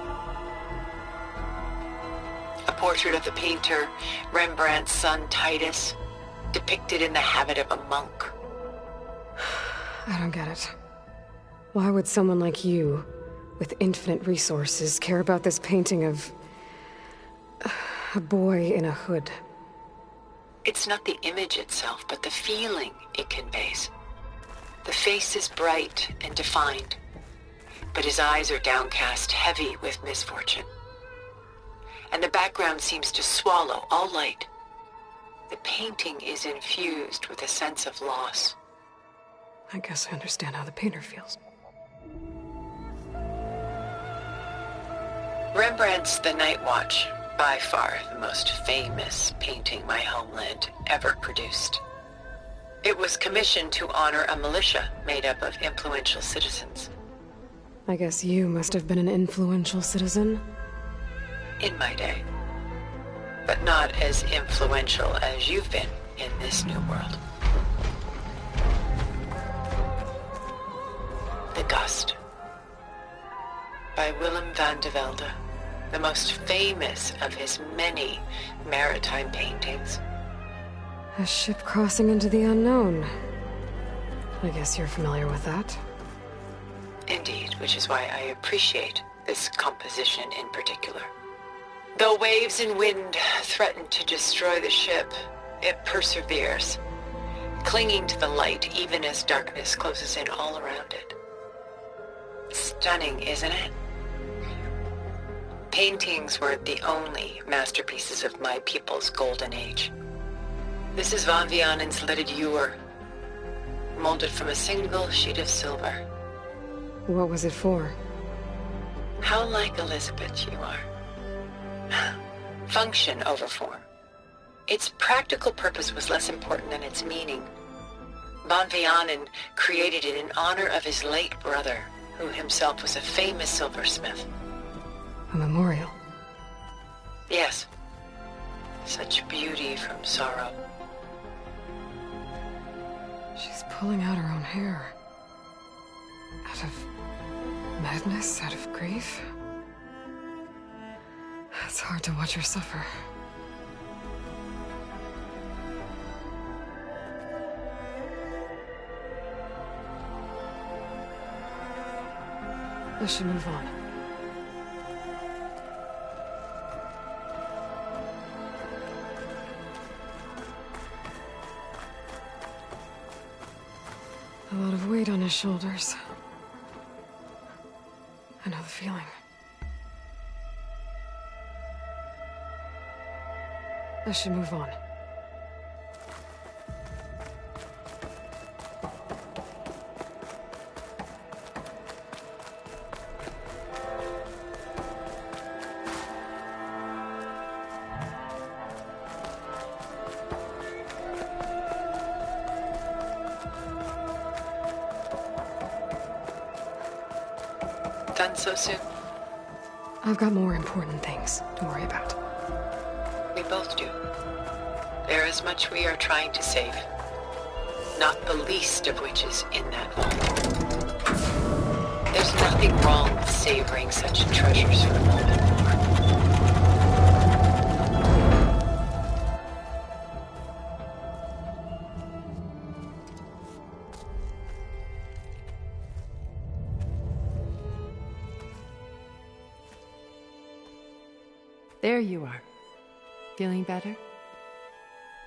A portrait of the painter, Rembrandt's son Titus, depicted in the habit of a monk. I don't get it. Why would someone like you, with infinite resources, care about this painting of a boy in a hood? It's not the image itself, but the feeling it conveys. The face is bright and defined, but his eyes are downcast, heavy with misfortune. And the background seems to swallow all light. The painting is infused with a sense of loss. I guess I understand how the painter feels. Rembrandt's The Night Watch, by far the most famous painting my homeland ever produced. It was commissioned to honor a militia made up of influential citizens. I guess you must have been an influential citizen? In my day. But not as influential as you've been in this new world. The Gust. By Willem van de Velde, the most famous of his many maritime paintings. A ship crossing into the unknown. I guess you're familiar with that. Indeed, which is why I appreciate this composition in particular. Though waves and wind threaten to destroy the ship, it perseveres, clinging to the light even as darkness closes in all around it. Stunning, isn't it? Paintings weren't the only masterpieces of my people's golden age. This is Van Vianen's lidded ewer, molded from a single sheet of silver. What was it for? How like Elizabeth you are. Function over form. Its practical purpose was less important than its meaning. Van Vianen created it in honor of his late brother, who himself was a famous silversmith. A memorial? Yes. Such beauty from sorrow. She's pulling out her own hair. Out of madness, out of grief. It's hard to watch her suffer. I should move on. A lot of weight on his shoulders. I know the feeling. I should move on. Done so soon? I've got more important things to worry about. We both do. There is much we are trying to save. Not the least of which is in that vault. There's nothing wrong with savoring such treasures for a moment more. There you are. Feeling better?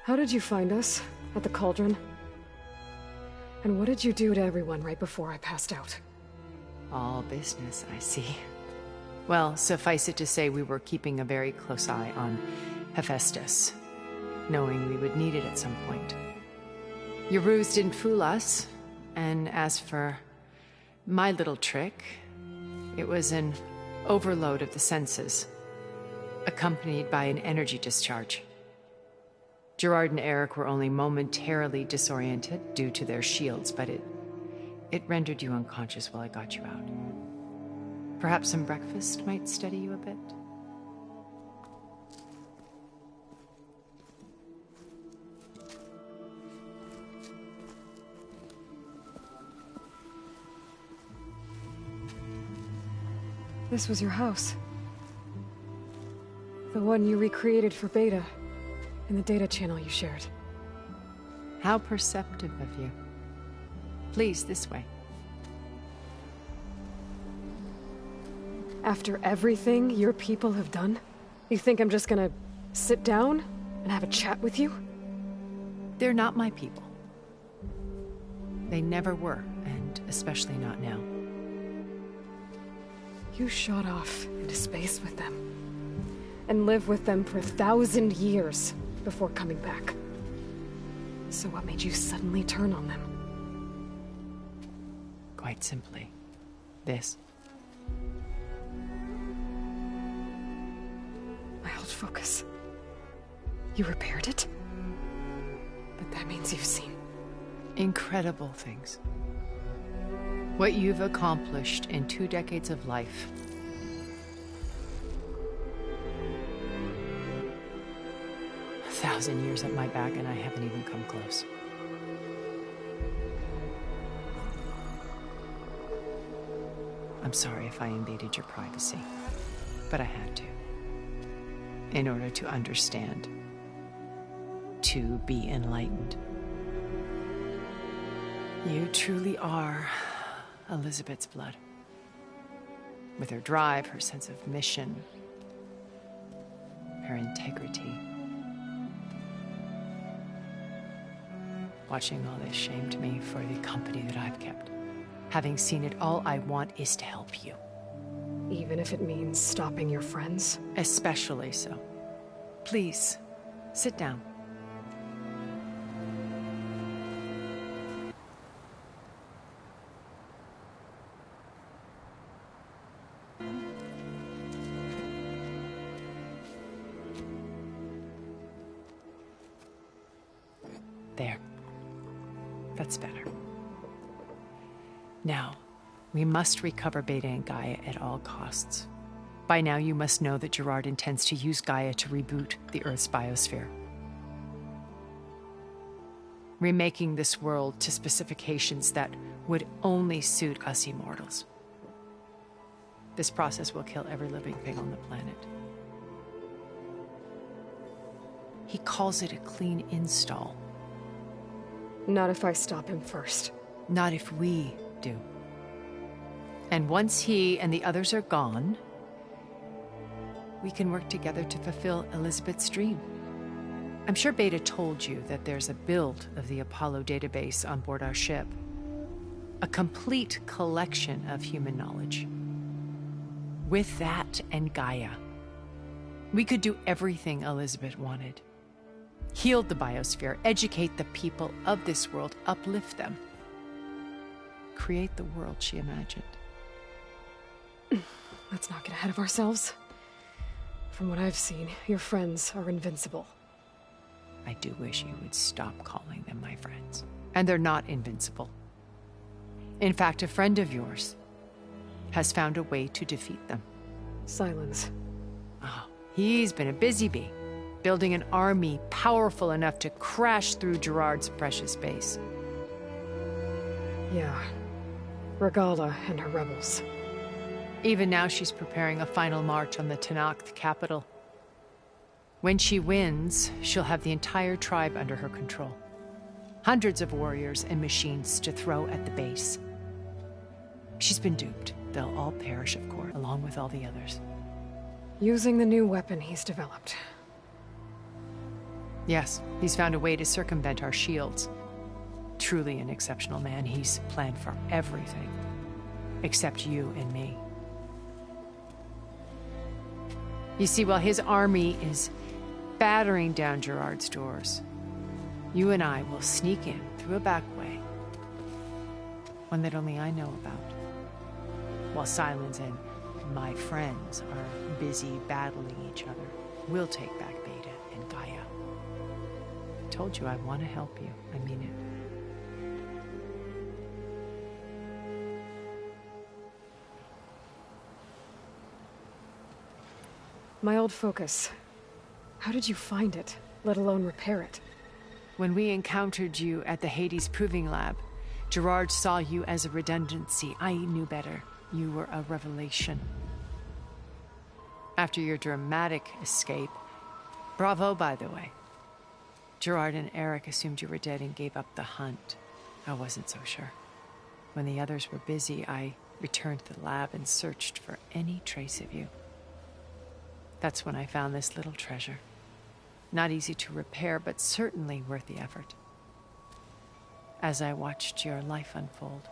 How did you find us? At the cauldron? And what did you do to everyone right before I passed out? All business, I see. Well, suffice it to say we were keeping a very close eye on Hephaestus, knowing we would need it at some point. Your ruse didn't fool us, and as for my little trick, it was an overload of the senses, accompanied by an energy discharge. Gerard and Eric were only momentarily disoriented due to their shields, but it rendered you unconscious while I got you out. Perhaps some breakfast might steady you a bit? This was your house. The one you recreated for Beta, in the data channel you shared. How perceptive of you. Please, this way. After everything your people have done, you think I'm just gonna sit down and have a chat with you? They're not my people. They never were, and especially not now. You shot off into space with them, and lived with them for 1,000 years before coming back. So what made you suddenly turn on them? Quite simply, this. My old focus. You repaired it? But that means you've seen incredible things. What you've accomplished in 2 decades of life. A 1,000 years at my back, and I haven't even come close. I'm sorry if I invaded your privacy, but I had to. In order to understand. To be enlightened. You truly are Elizabeth's blood. With her drive, her sense of mission, her integrity. Watching all this shamed me for the company that I've kept. Having seen it, all I want is to help you. Even if it means stopping your friends? Especially so. Please, sit down. There. That's better. Now, we must recover Beta and Gaia at all costs. By now, you must know that Gerard intends to use Gaia to reboot the Earth's biosphere. Remaking this world to specifications that would only suit us immortals. This process will kill every living thing on the planet. He calls it a clean install. Not if I stop him first. Not if we do. And once he and the others are gone, we can work together to fulfill Elizabeth's dream. I'm sure Beta told you that there's a build of the Apollo database on board our ship. A complete collection of human knowledge. With that and Gaia, we could do everything Elizabeth wanted. Heal the biosphere, educate the people of this world, uplift them. Create the world she imagined. Let's not get ahead of ourselves. From what I've seen, your friends are invincible. I do wish you would stop calling them my friends. And they're not invincible. In fact, a friend of yours has found a way to defeat them. Silence. Oh, he's been a busy bee, building an army powerful enough to crash through Gerard's precious base. Yeah. Regala and her rebels. Even now, she's preparing a final march on the Tenakth capital. When she wins, she'll have the entire tribe under her control. Hundreds of warriors and machines to throw at the base. She's been duped. They'll all perish, of course, along with all the others. Using the new weapon he's developed. Yes, he's found a way to circumvent our shields. Truly an exceptional man. He's planned for everything. Except you and me. You see, while his army is battering down Gerard's doors, you and I will sneak in through a back way. One that only I know about. While Silence and my friends are busy battling each other, we'll take back Beta and Gaia. I told you I want to help you. I mean it. My old focus. How did you find it, let alone repair it? When we encountered you at the Hades Proving Lab, Gerard saw you as a redundancy. I knew better. You were a revelation. After your dramatic escape, bravo, by the way. Gerard and Eric assumed you were dead and gave up the hunt. I wasn't so sure. When the others were busy, I returned to the lab and searched for any trace of you. That's when I found this little treasure. Not easy to repair, but certainly worth the effort. As I watched your life unfold,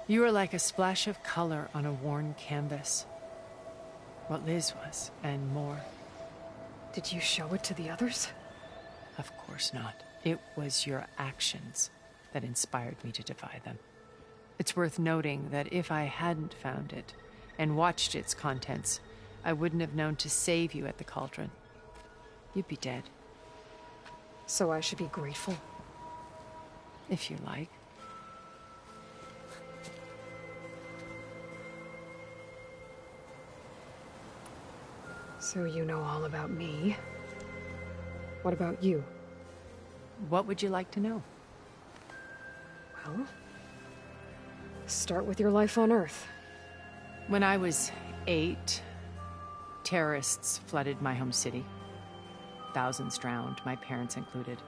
you were like a splash of color on a worn canvas. What Liz was, and more. Did you show it to the others? Of course not. It was your actions that inspired me to defy them. It's worth noting that if I hadn't found it and watched its contents, I wouldn't have known to save you at the cauldron. You'd be dead. So I should be grateful? If you like. So you know all about me. What about you? What would you like to know? Well, start with your life on Earth. When I was 8, terrorists flooded my home city. Thousands drowned, my parents included.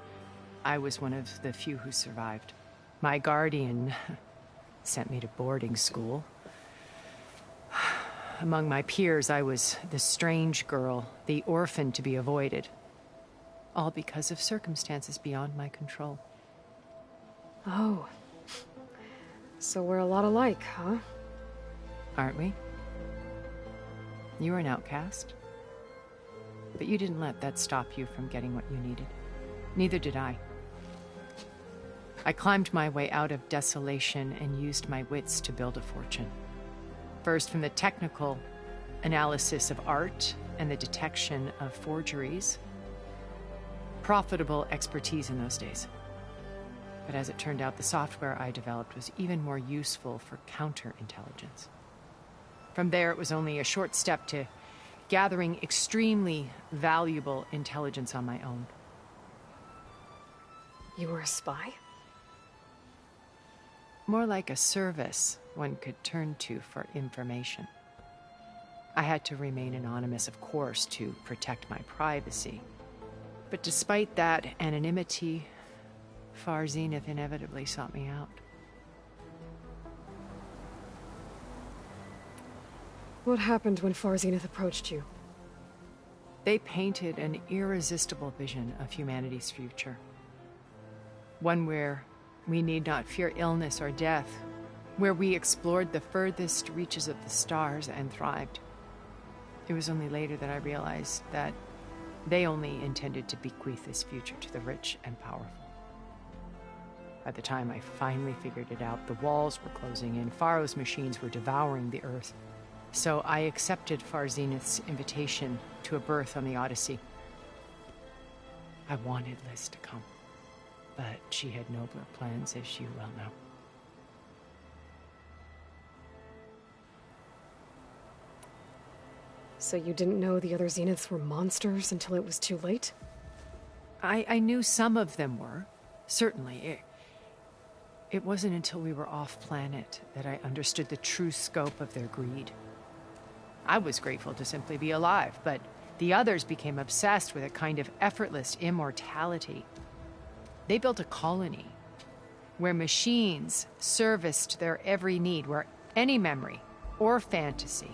I was one of the few who survived. My guardian sent me to boarding school. Among my peers, I was the strange girl, the orphan to be avoided. All because of circumstances beyond my control. Oh. So we're a lot alike, huh? Aren't we? You were an outcast. But you didn't let that stop you from getting what you needed. Neither did I. I climbed my way out of desolation and used my wits to build a fortune. First, from the technical analysis of art and the detection of forgeries. Profitable expertise in those days. But as it turned out, the software I developed was even more useful for counterintelligence. From there, it was only a short step to gathering extremely valuable intelligence on my own. You were a spy? More like a service one could turn to for information. I had to remain anonymous, of course, to protect my privacy. But despite that anonymity, Far Zenith inevitably sought me out. What happened when Far Zenith approached you? They painted an irresistible vision of humanity's future. One where we need not fear illness or death, where we explored the furthest reaches of the stars and thrived. It was only later that I realized that they only intended to bequeath this future to the rich and powerful. By the time I finally figured it out, the walls were closing in, Pharaoh's machines were devouring the earth. So I accepted Far Zenith's invitation to a berth on the Odyssey. I wanted Liz to come, but she had nobler plans, as you well know. So you didn't know the other Zeniths were monsters until it was too late? I knew some of them were, certainly. It wasn't until we were off-planet that I understood the true scope of their greed. I was grateful to simply be alive, but the others became obsessed with a kind of effortless immortality. They built a colony where machines serviced their every need, where any memory or fantasy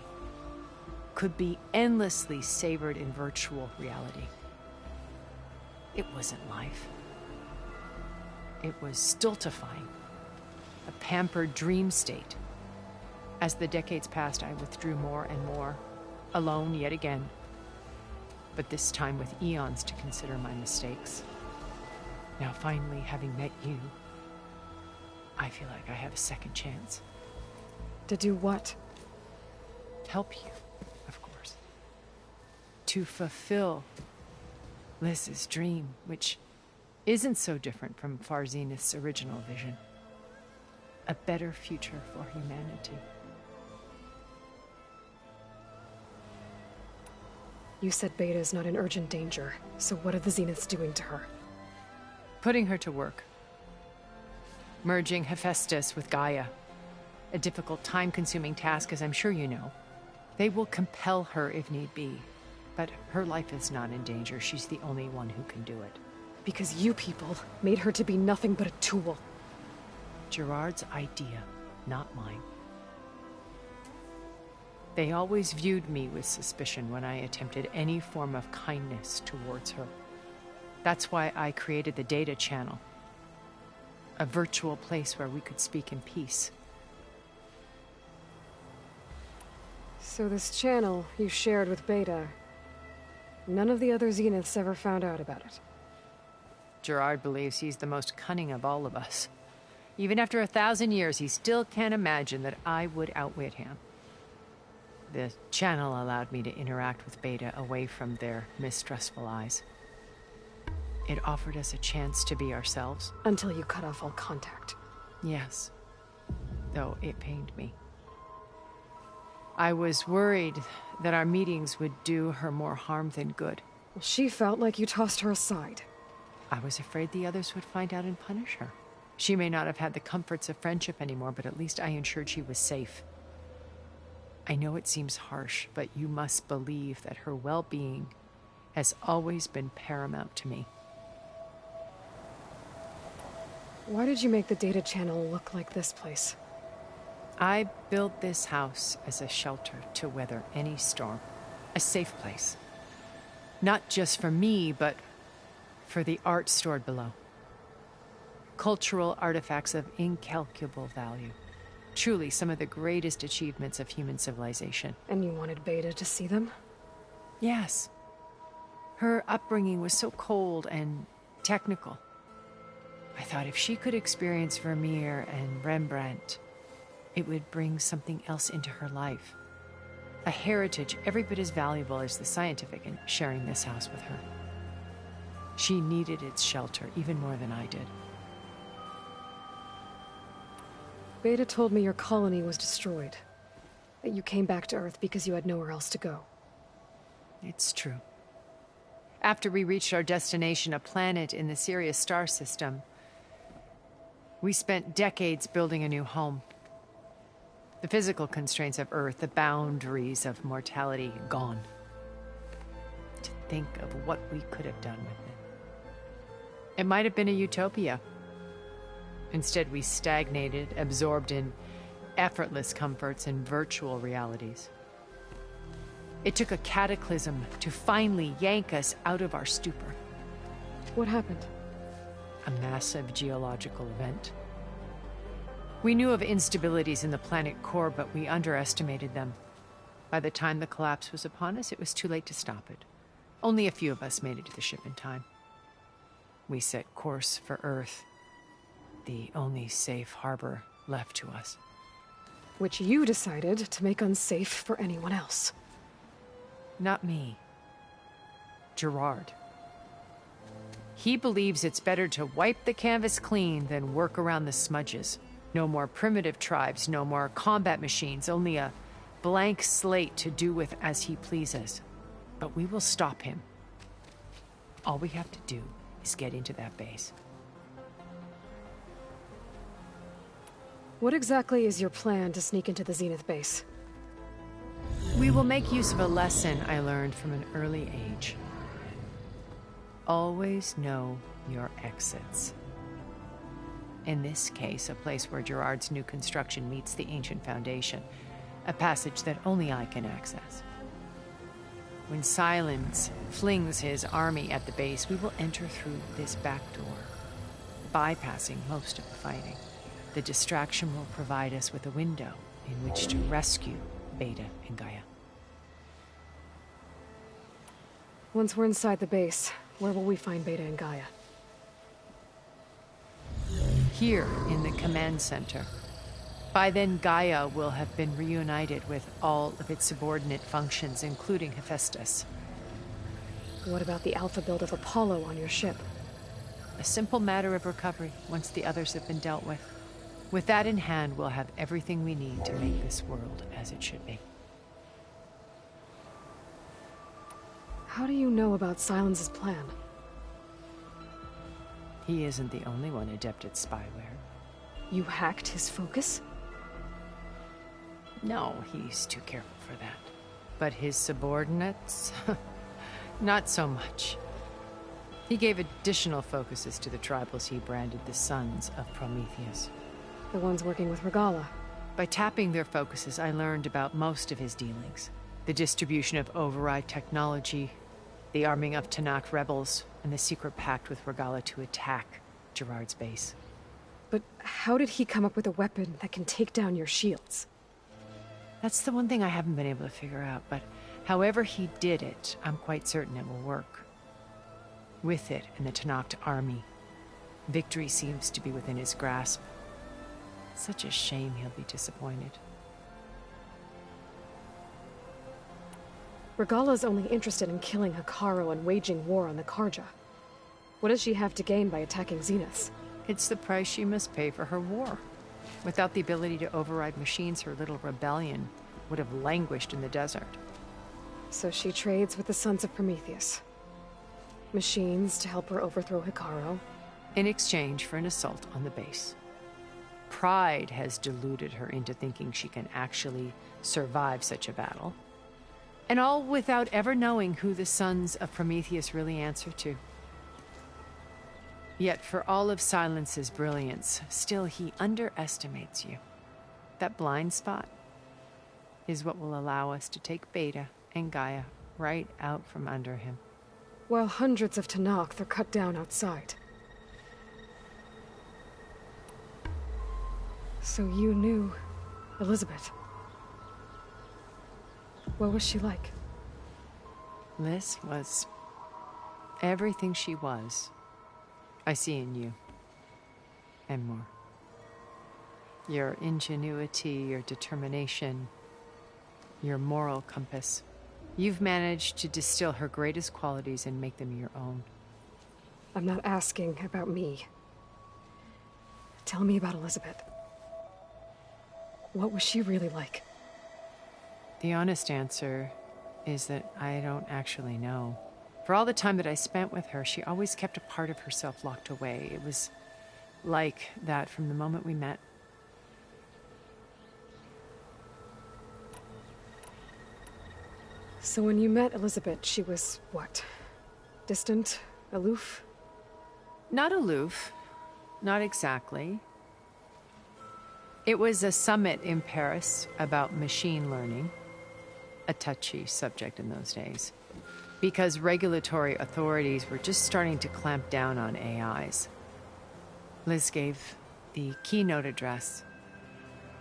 could be endlessly savored in virtual reality. It wasn't life. It was stultifying, a pampered dream state. As the decades passed, I withdrew more and more, alone yet again, but this time with eons to consider my mistakes. Now finally, having met you, I feel like I have a second chance. To do what? Help you, of course. To fulfill Liz's dream, which isn't so different from Far Zenith's original vision. A better future for humanity. You said Beta is not in urgent danger, so what are the Zeniths doing to her? Putting her to work. Merging Hephaestus with Gaia. A difficult, time-consuming task, as I'm sure you know. They will compel her if need be. But her life is not in danger. She's the only one who can do it. Because you people made her to be nothing but a tool. Gerard's idea, not mine. They always viewed me with suspicion when I attempted any form of kindness towards her. That's why I created the data channel. A virtual place where we could speak in peace. So this channel you shared with Beta, none of the other Zeniths ever found out about it? Gerard believes he's the most cunning of all of us. Even after 1,000 years, he still can't imagine that I would outwit him. The channel allowed me to interact with Beta away from their mistrustful eyes. It offered us a chance to be ourselves. Until you cut off all contact. Yes. Though it pained me. I was worried that our meetings would do her more harm than good. Well, she felt like you tossed her aside. I was afraid the others would find out and punish her. She may not have had the comforts of friendship anymore, but at least I ensured she was safe. I know it seems harsh, but you must believe that her well-being has always been paramount to me. Why did you make the data channel look like this place? I built this house as a shelter to weather any storm. A safe place. Not just for me, but for the art stored below. Cultural artifacts of incalculable value. Truly some of the greatest achievements of human civilization. And you wanted Beta to see them? Yes. Her upbringing was so cold and technical. I thought if she could experience Vermeer and Rembrandt, it would bring something else into her life. A heritage every bit as valuable as the scientific in sharing this house with her. She needed its shelter even more than I did. Beta told me your colony was destroyed. That you came back to Earth because you had nowhere else to go. It's true. After we reached our destination, a planet in the Sirius star system, we spent decades building a new home. The physical constraints of Earth, the boundaries of mortality, gone. To think of what we could have done with it. It might have been a utopia. Instead, we stagnated, absorbed in effortless comforts and virtual realities. It took a cataclysm to finally yank us out of our stupor. What happened? A massive geological event. We knew of instabilities in the planet core, but we underestimated them. By the time the collapse was upon us, it was too late to stop it. Only a few of us made it to the ship in time. We set course for Earth, the only safe harbor left to us. Which you decided to make unsafe for anyone else. Not me. Gerard. He believes it's better to wipe the canvas clean than work around the smudges. No more primitive tribes, no more combat machines, only a blank slate to do with as he pleases. But we will stop him. All we have to do is get into that base. What exactly is your plan to sneak into the Zenith base? We will make use of a lesson I learned from an early age. Always know your exits. In this case, a place where Gerard's new construction meets the ancient foundation, a passage that only I can access. When Silence flings his army at the base, we will enter through this back door, bypassing most of the fighting. The distraction will provide us with a window in which to rescue Beta and Gaia. Once we're inside the base, where will we find Beta and Gaia? here in the command center. By then, Gaia will have been reunited with all of its subordinate functions, including Hephaestus. What about the alpha build of Apollo on your ship? A simple matter of recovery once the others have been dealt with. With that in hand, we'll have everything we need to make this world as it should be. How do you know about Silence's plan? He isn't the only one adept at spyware. You hacked his focus? No, he's too careful for that. But his subordinates? Not so much. He gave additional focuses to the tribals he branded the Sons of Prometheus. The ones working with Regalla. By tapping their focuses, I learned about most of his dealings. The distribution of override technology, the arming of Tanakh rebels, and the secret pact with Regalla to attack Gerard's base. But how did he come up with a weapon that can take down your shields? That's the one thing I haven't been able to figure out, but however he did it, I'm quite certain it will work. With it and the Tanakh army, victory seems to be within his grasp. Such a shame he'll be disappointed. Regalla's only interested in killing Hekarro and waging war on the Karja. What does she have to gain by attacking Zenith? It's the price she must pay for her war. Without the ability to override machines, her little rebellion would have languished in the desert. So she trades with the Sons of Prometheus. Machines to help her overthrow Hekarro. In exchange for an assault on the base. Pride has deluded her into thinking she can actually survive such a battle. And all without ever knowing who the Sons of Prometheus really answer to. Yet for all of Silence's brilliance, still he underestimates you. That blind spot is what will allow us to take Beta and Gaia right out from under him. While hundreds of Tanakh are cut down outside. So you knew Elizabeth. What was she like? Liz was everything she was. I see in you. And more. Your ingenuity, your determination, your moral compass. You've managed to distill her greatest qualities and make them your own. I'm not asking about me. Tell me about Elizabeth. What was she really like? The honest answer is that I don't actually know. For all the time that I spent with her, she always kept a part of herself locked away. It was like that from the moment we met. So when you met Elizabeth, she was what? Distant? Aloof? Not aloof. Not exactly. It was a summit in Paris about machine learning. A touchy subject in those days. Because regulatory authorities were just starting to clamp down on AIs. Liz gave the keynote address.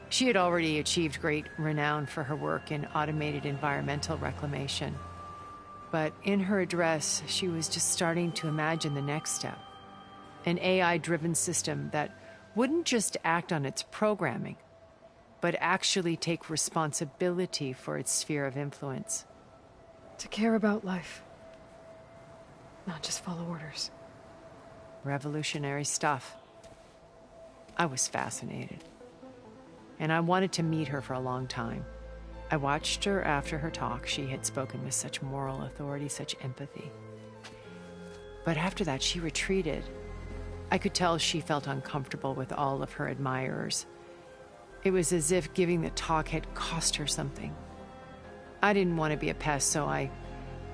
She had already achieved great renown for her work in automated environmental reclamation. But in her address, she was just starting to imagine the next step. An AI-driven system that wouldn't just act on its programming, but actually take responsibility for its sphere of influence. To care about life. Not just follow orders. Revolutionary stuff. I was fascinated. And I wanted to meet her for a long time. I watched her after her talk. She had spoken with such moral authority, such empathy. But after that, she retreated. I could tell she felt uncomfortable with all of her admirers. It was as if giving the talk had cost her something. I didn't want to be a pest, so I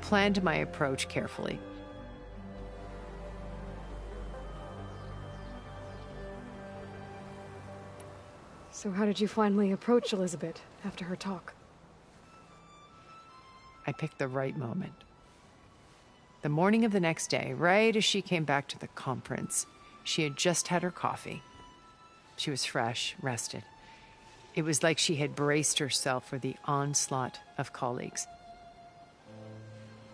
planned my approach carefully. So how did you finally approach Elizabeth after her talk? I picked the right moment. The morning of the next day, right as she came back to the conference, she had just had her coffee. She was fresh, rested. It was like she had braced herself for the onslaught of colleagues.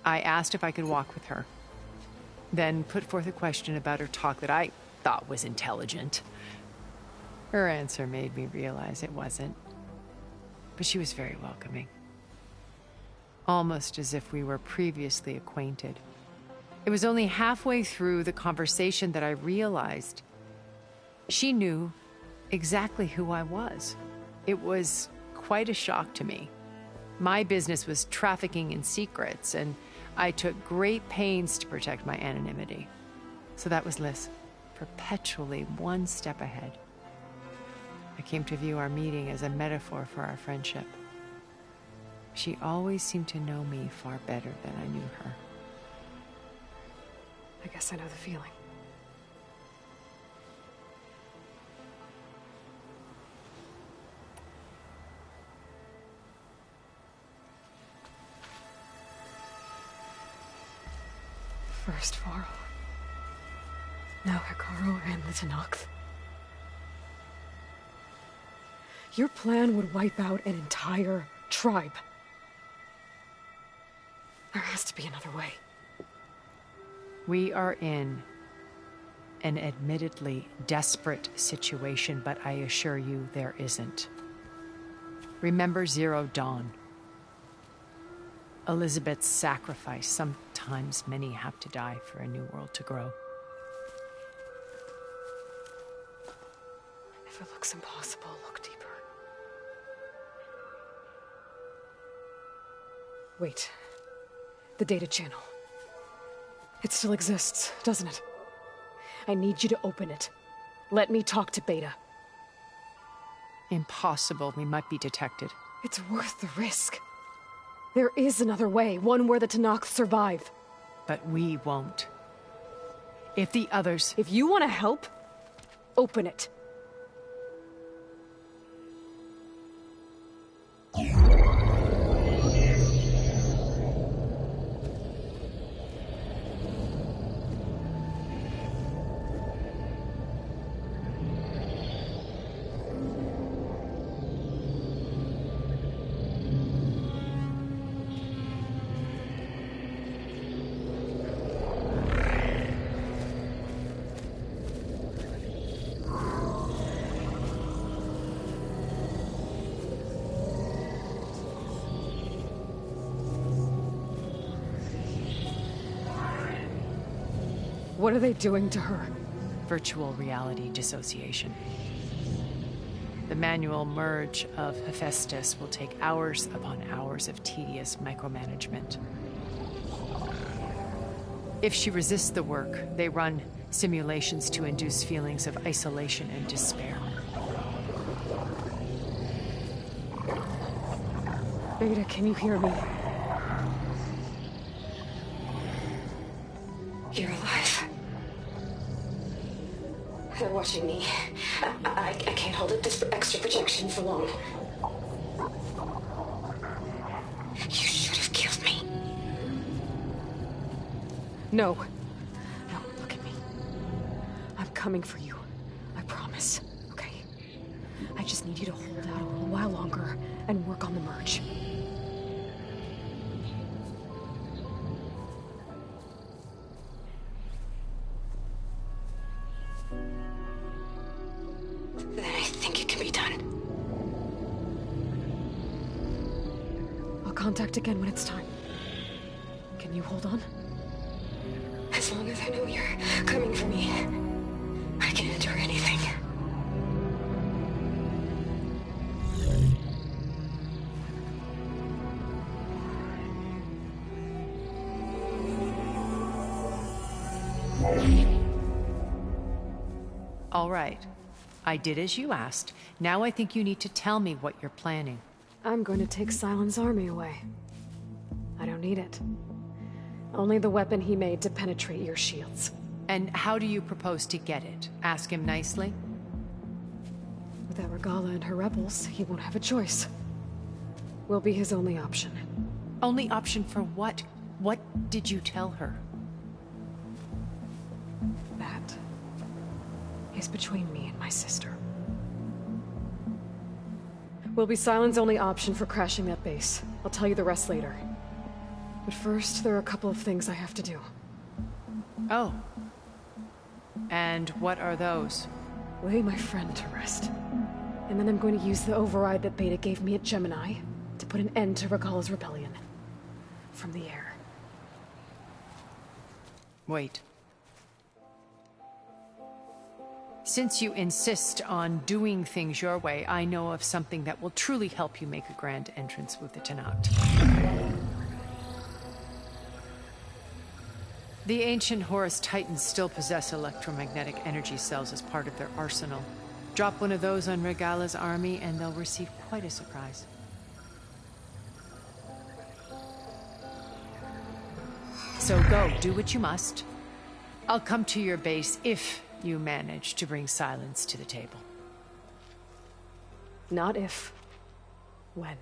I asked if I could walk with her, then put forth a question about her talk that I thought was intelligent, Her answer made me realize it wasn't. But she was very welcoming. Almost as if we were previously acquainted. It was only halfway through the conversation that I realized she knew exactly who I was. It was quite a shock to me. My business was trafficking in secrets, and I took great pains to protect my anonymity. So that was Liz, perpetually one step ahead. I came to view our meeting as a metaphor for our friendship. She always seemed to know me far better than I knew her. I guess I know the feeling. First Varl. Now Hikaru and the Tenakth. Your plan would wipe out an entire tribe. There has to be another way. We are in an admittedly desperate situation, but I assure you there isn't. Remember Zero Dawn. Elizabeth's sacrifice. Sometimes many have to die for a new world to grow. If it looks impossible, look deeper. Wait. The data channel. It still exists, doesn't it? I need you to open it. Let me talk to Beta. Impossible. We might be detected. It's worth the risk. There is another way, one where the Tenakth survive. But we won't. If the others... If you want to help, open it. What are they doing to her? Virtual reality dissociation. The manual merge of Hephaestus will take hours upon hours of tedious micromanagement. If she resists the work, they run simulations to induce feelings of isolation and despair. Beta, can you hear me? You're alive. They're watching me. I can't hold up this extra projection for long. You should have killed me. No. No, look at me. I'm coming for you. I promise. Okay? I just need you to hold out a little while longer and work on the merge. Then I think it can be done. I'll contact again when it's time. Can you hold on? As long as I know you're coming for me, I can endure anything. All right. I did as you asked. Now I think you need to tell me what you're planning. I'm going to take Silent's army away. I don't need it. Only the weapon he made to penetrate your shields. And how do you propose to get it? Ask him nicely? Without Regala and her rebels, he won't have a choice. We'll be his only option. Only option for what? What did you tell her? That is between me and my sister. Will be Silent's only option for crashing that base. I'll tell you the rest later. But first, there are a couple of things I have to do. Oh. And what are those? lay my friend to rest. And then I'm going to use the override that Beta gave me at Gemini to put an end to Regalla's rebellion. From the air. Wait. Since you insist on doing things your way, I know of something that will truly help you make a grand entrance with the Tenat. The ancient Horus Titans still possess electromagnetic energy cells as part of their arsenal. Drop one of those on Regalla's army and they'll receive quite a surprise. So go, do what you must. I'll come to your base if you manage to bring silence to the table. Not if. When.